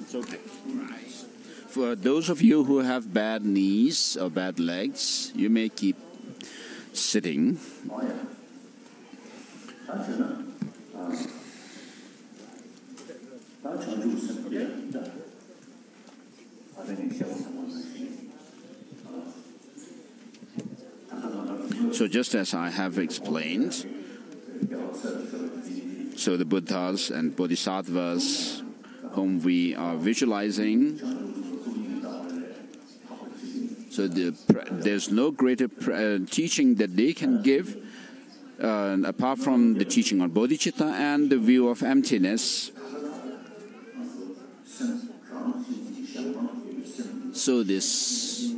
It's okay. For those of you who have bad knees or bad legs, you may keep sitting. So just as I have explained, so the Buddhas and Bodhisattvas whom we are visualizing, so there's no greater teaching that they can give apart from the teaching on bodhicitta and the view of emptiness. So this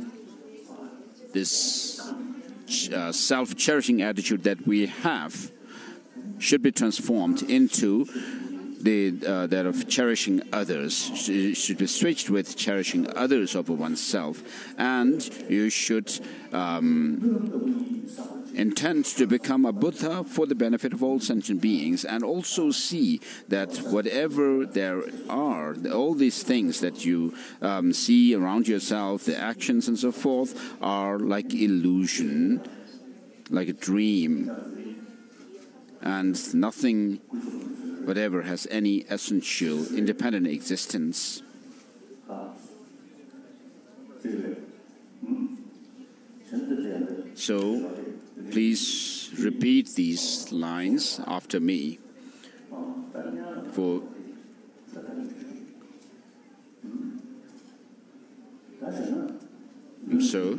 self-cherishing attitude that we have should be transformed into that of cherishing others. It should be switched with cherishing others over oneself, and you should intend to become a Buddha for the benefit of all sentient beings, and also see that whatever there are, all these things that you see around yourself, the actions and so forth, are like illusion, like a dream, and nothing whatever has any essential independent existence. So please repeat these lines after me. So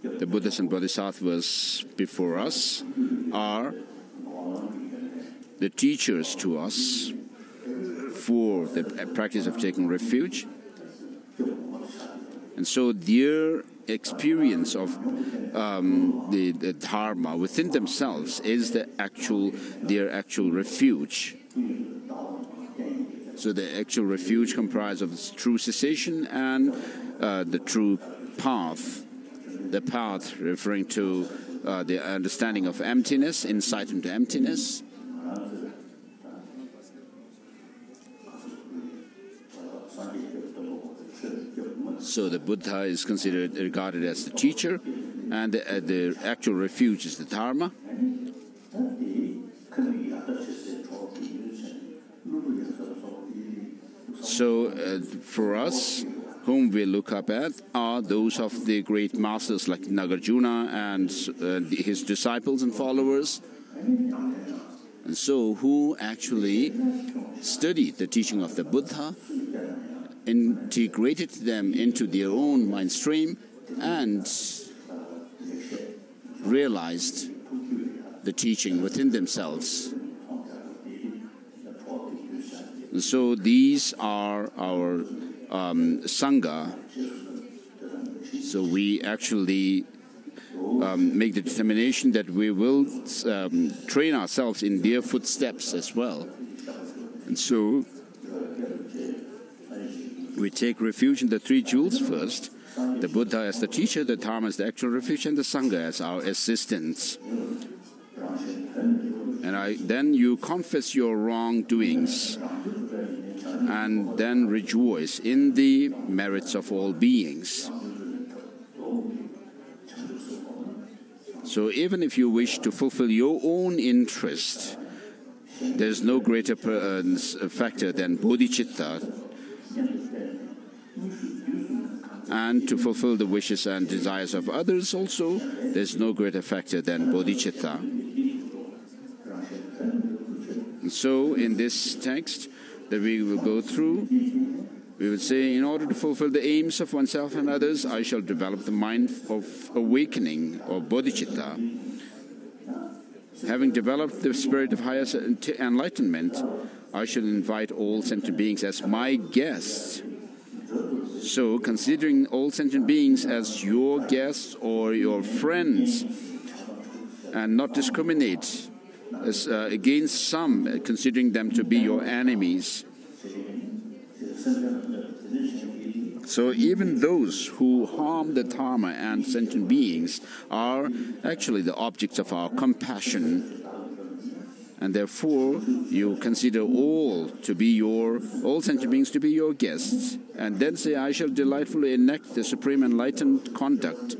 the Buddhas and Bodhisattvas before us are the teachers to us for the practice of taking refuge. And so their experience of the Dharma within themselves is their actual refuge. So the actual refuge comprises of true cessation and the true path. The path referring to the understanding of emptiness, insight into emptiness. So the Buddha is regarded as the teacher, and the actual refuge is the Dharma. So for us, whom we look up at are those of the great masters like Nagarjuna and his disciples and followers. And so who actually studied the teaching of the Buddha, integrated them into their own mind stream, and realized the teaching within themselves. And so these are our Sangha. So we actually make the determination that we will train ourselves in their footsteps as well. And so we take refuge in the three jewels first. The Buddha as the teacher, the Dharma as the actual refuge, and the Sangha as our assistants. And then you confess your wrongdoings, and then rejoice in the merits of all beings. So even if you wish to fulfill your own interest, there's no greater factor than bodhicitta. and to fulfill the wishes and desires of others also, there's no greater factor than bodhicitta. And so in this text that we will go through, we would say, in order to fulfill the aims of oneself and others, I shall develop the mind of awakening, or bodhicitta. Having developed the spirit of higher enlightenment, I shall invite all sentient beings as my guests. So, considering all sentient beings as your guests or your friends, and not discriminate against some, considering them to be your enemies. So even those who harm the Dharma and sentient beings are actually the objects of our compassion. And therefore, you consider all sentient beings to be your guests. And then say, I shall delightfully enact the supreme enlightened conduct.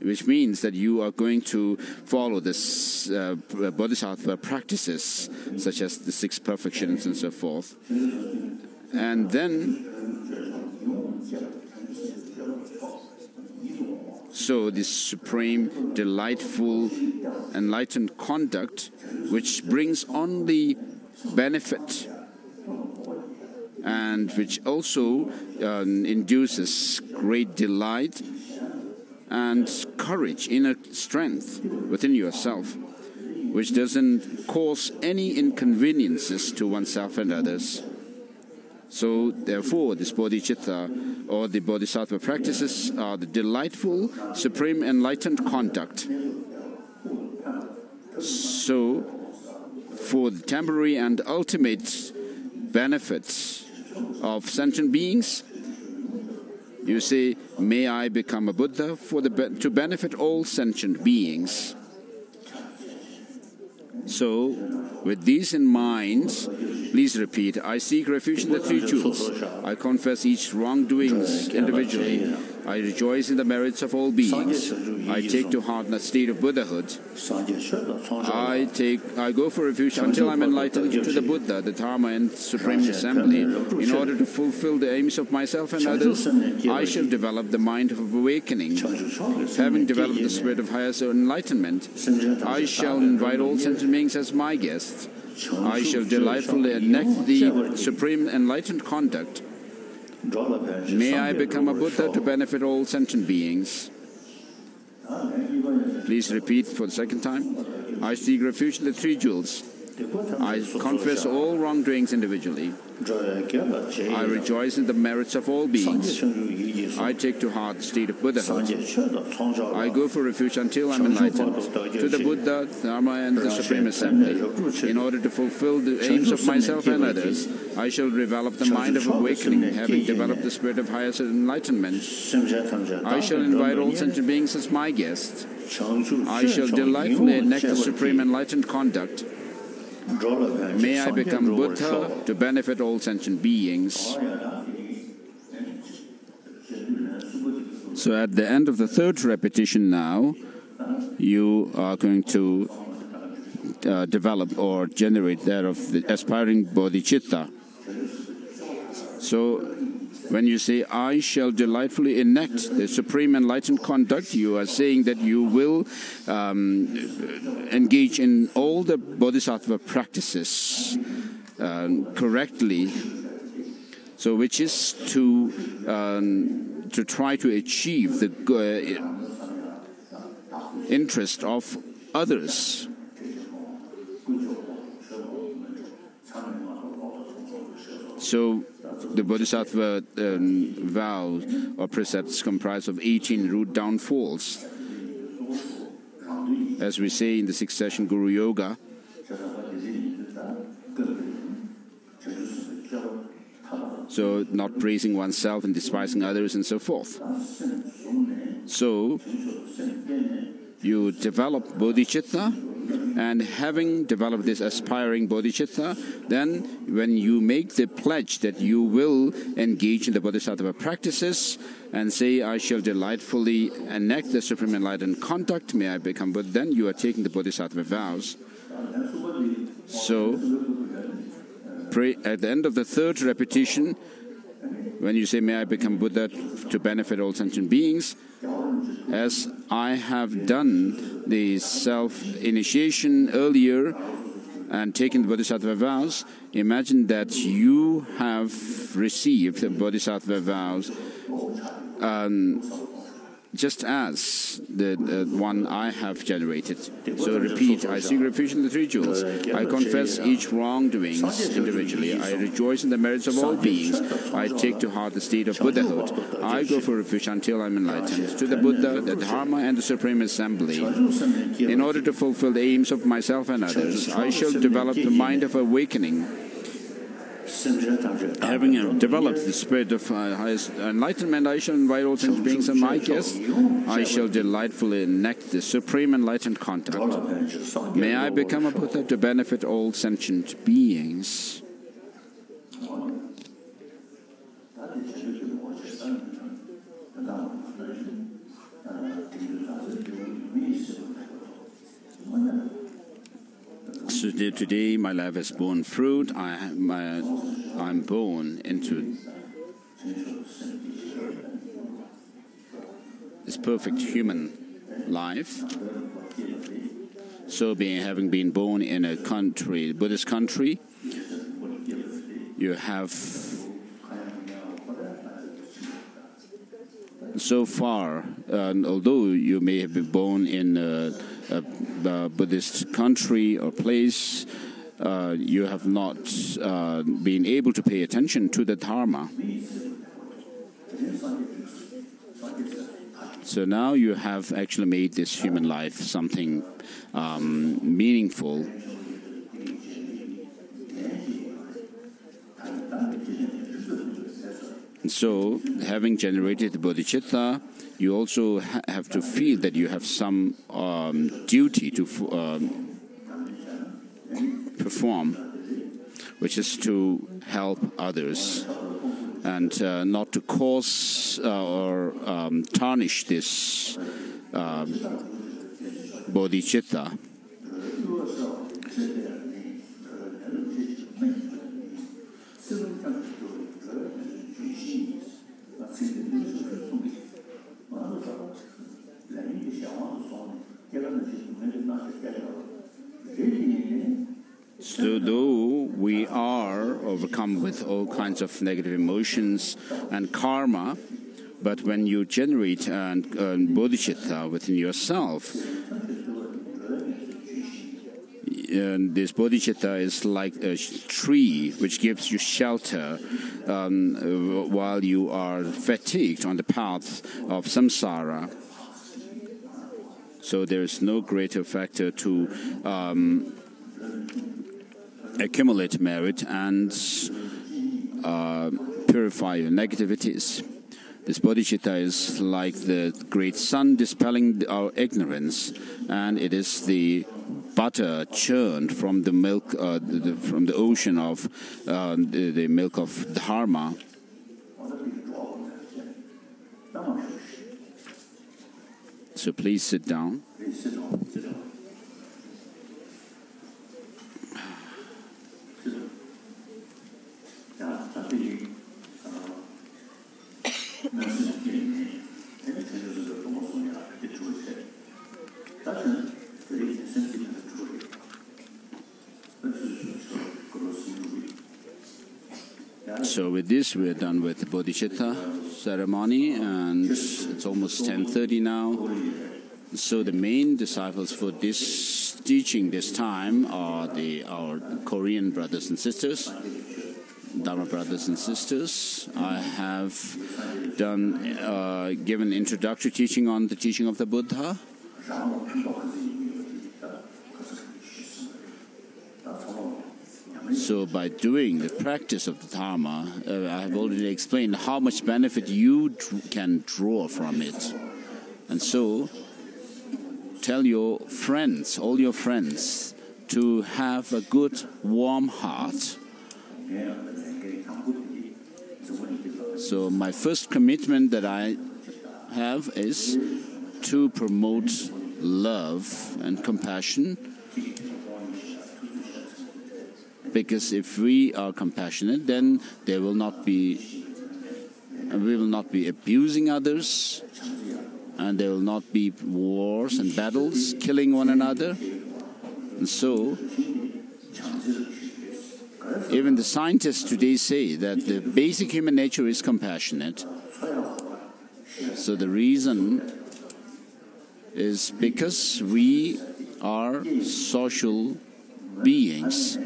Which means that you are going to follow this bodhisattva practices, such as the 6 perfections and so forth. And then, so this supreme, delightful, enlightened conduct, which brings only benefit, and which also induces great delight and courage, inner strength within yourself, which doesn't cause any inconveniences to oneself and others. So, therefore, this bodhicitta, or the bodhisattva practices, are the delightful, supreme, enlightened conduct. So, for the temporary and ultimate benefits of sentient beings, you say, may I become a Buddha to benefit all sentient beings. So, with these in mind, please repeat, I seek refuge in the 3 jewels. I confess each wrongdoings individually. I rejoice in the merits of all beings. I take to heart the state of Buddhahood. I go for refuge until I'm enlightened to the Buddha, the Dharma and Supreme Assembly. In order to fulfill the aims of myself and others, I shall develop the mind of awakening. Having developed the spirit of higher enlightenment, I shall invite all sentient beings as my guests. I shall delightfully enact the supreme enlightened conduct. May I become a Buddha to benefit all sentient beings. Please repeat for the second time. I seek refuge in the 3 jewels. I confess all wrongdoings individually. I rejoice in the merits of all beings. I take to heart the state of Buddhahood. I go for refuge until I'm enlightened to the Buddha, Dharma, and the Supreme Assembly. In order to fulfill the aims of myself and others, I shall develop the mind of awakening, having developed the spirit of highest enlightenment. I shall invite all sentient beings as my guests. I shall delightfully enact the supreme enlightened conduct. May I become Buddha to benefit all sentient beings. So at the end of the 3rd repetition now, you are going to develop or generate that of the aspiring bodhicitta. So when you say, I shall delightfully enact the supreme enlightened conduct, you are saying that you will engage in all the bodhisattva practices correctly. So which is to try to achieve the interest of others. So the bodhisattva vow or precepts comprise of 18 root downfalls. As we say in the 6th session Guru Yoga, so not praising oneself and despising others and so forth. So you develop bodhicitta, and having developed this aspiring bodhicitta, then when you make the pledge that you will engage in the bodhisattva practices and say, I shall delightfully enact the supreme enlightened conduct, may I become Buddha, then you are taking the bodhisattva vows. So, at the end of the 3rd repetition, when you say, may I become Buddha to benefit all sentient beings, as I have done the self-initiation earlier and taken the Bodhisattva vows, imagine that you have received the Bodhisattva vows just as the one I have generated. So repeat, I seek refuge in the three jewels. I confess each wrongdoings individually. I rejoice in the merits of all beings. I take to heart the state of Buddhahood. I go for refuge until I am enlightened. To the Buddha, the Dharma, and the Supreme Assembly. In order to fulfill the aims of myself and others, I shall develop the mind of awakening. Having developed the spirit of highest enlightenment, I shall invite all sentient beings as my guests. I shall delightfully enact the supreme enlightened contact. May I become a Buddha to benefit all sentient beings. So today my life has borne fruit. I'm born into this perfect human life. So having been born in a country, Buddhist country, you have so far, although you may have been born in a Buddhist country or place, you have not been able to pay attention to the Dharma. So now you have actually made this human life something meaningful. So, having generated the bodhicitta, you also have to feel that you have some duty to perform, which is to help others and not to cause or tarnish this bodhicitta. So though we are overcome with all kinds of negative emotions and karma, but when you generate bodhicitta within yourself, this bodhicitta is like a tree which gives you shelter while you are fatigued on the path of samsara. So there is no greater factor to accumulate merit and purify your negativities. This bodhicitta is like the great sun dispelling our ignorance, and it is the butter churned from the milk, from the ocean of the milk of Dharma. So please sit down. So with this, we're done with the bodhicitta ceremony, and it's almost 10:30 now. So the main disciples for this teaching this time are our Korean brothers and sisters, Dharma brothers and sisters. I have given introductory teaching on the teaching of the Buddha. So by doing the practice of the Dharma, I have already explained how much benefit you can draw from it. And so, tell your friends, all your friends, to have a good, warm heart. So my first commitment that I have is to promote love and compassion. Because if we are compassionate, then there will not be we will not be abusing others, and there will not be wars and battles, killing one another. And so, even the scientists today say that the basic human nature is compassionate. So the reason is because we are social beings.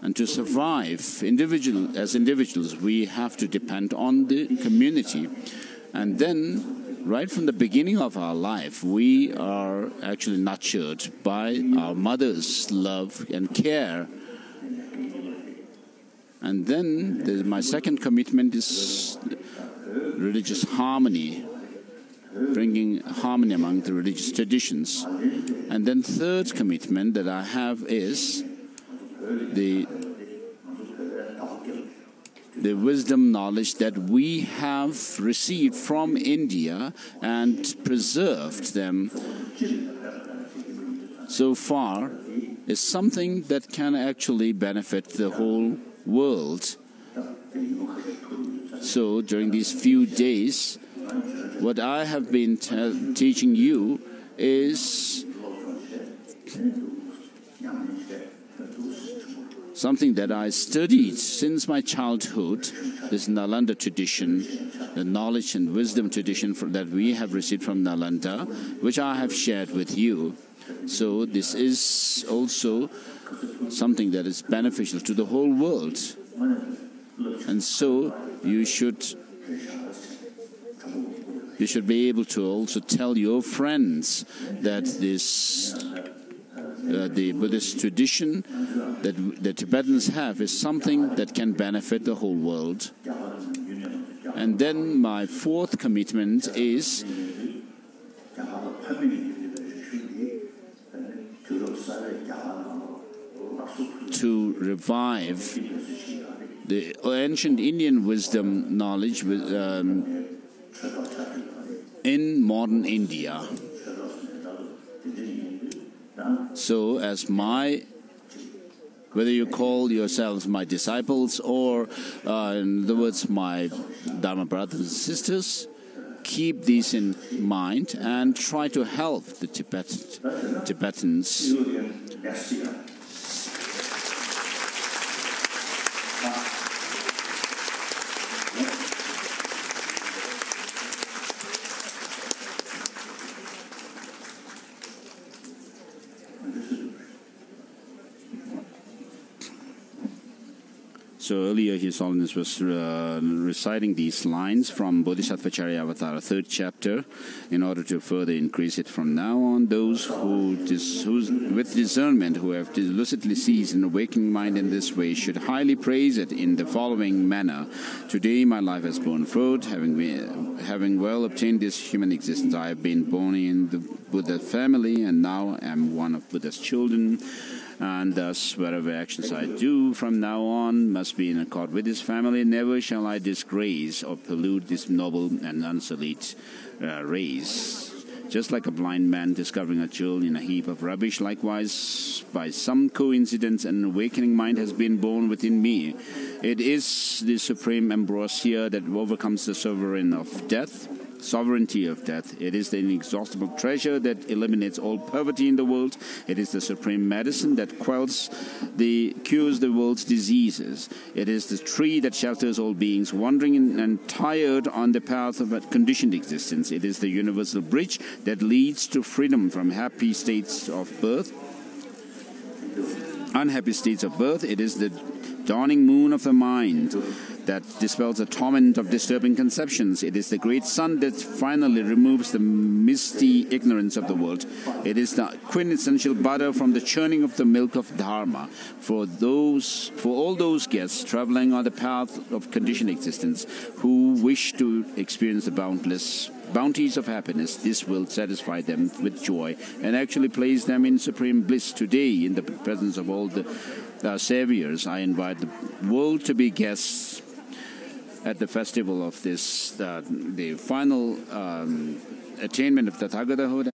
And to survive as individuals, we have to depend on the community. And then, right from the beginning of our life, we are actually nurtured by our mother's love and care. And then my second commitment is religious harmony, bringing harmony among the religious traditions. And then third commitment that I have is the wisdom knowledge that we have received from India and preserved them so far is something that can actually benefit the whole world. So during these few days, what I have been teaching you is something that I studied since my childhood, this Nalanda tradition, the knowledge and wisdom tradition that we have received from Nalanda, which I have shared with you. So this is also something that is beneficial to the whole world. And so you should be able to also tell your friends that this the Buddhist tradition that the Tibetans have is something that can benefit the whole world. And then my fourth commitment is to revive the ancient Indian wisdom knowledge in modern India. So as whether you call yourselves my disciples or, in other words, my Dharma brothers and sisters, keep these in mind and try to help the Tibetans. So earlier His Holiness was reciting these lines from Bodhisattva Charyavatara, 3rd chapter, in order to further increase it. From now on, those who with discernment, who have lucidly seized an awakening mind in this way, should highly praise it in the following manner. Today my life has borne fruit, having well obtained this human existence. I have been born in the Buddha family, and now am one of Buddha's children. And thus, whatever actions I do from now on must be in accord with his family. Never shall I disgrace or pollute this noble and unsullied race. Just like a blind man discovering a jewel in a heap of rubbish, likewise, by some coincidence, an awakening mind has been born within me. It is the supreme ambrosia that overcomes the sovereignty of death. It is the inexhaustible treasure that eliminates all poverty in the world. It is the supreme medicine that cures the world's diseases. It is the tree that shelters all beings wandering and tired on the path of a conditioned existence. It is the universal bridge that leads to freedom from unhappy states of birth. It is the dawning moon of the mind that dispels the torment of disturbing conceptions. It is the great sun that finally removes the misty ignorance of the world. It is the quintessential butter from the churning of the milk of Dharma. For all those guests traveling on the path of conditioned existence who wish to experience the bounties of happiness, this will satisfy them with joy and actually place them in supreme bliss. Today, in the presence of all the saviors, I invite the world to be guests at the festival of this, the final attainment of Tathagatahood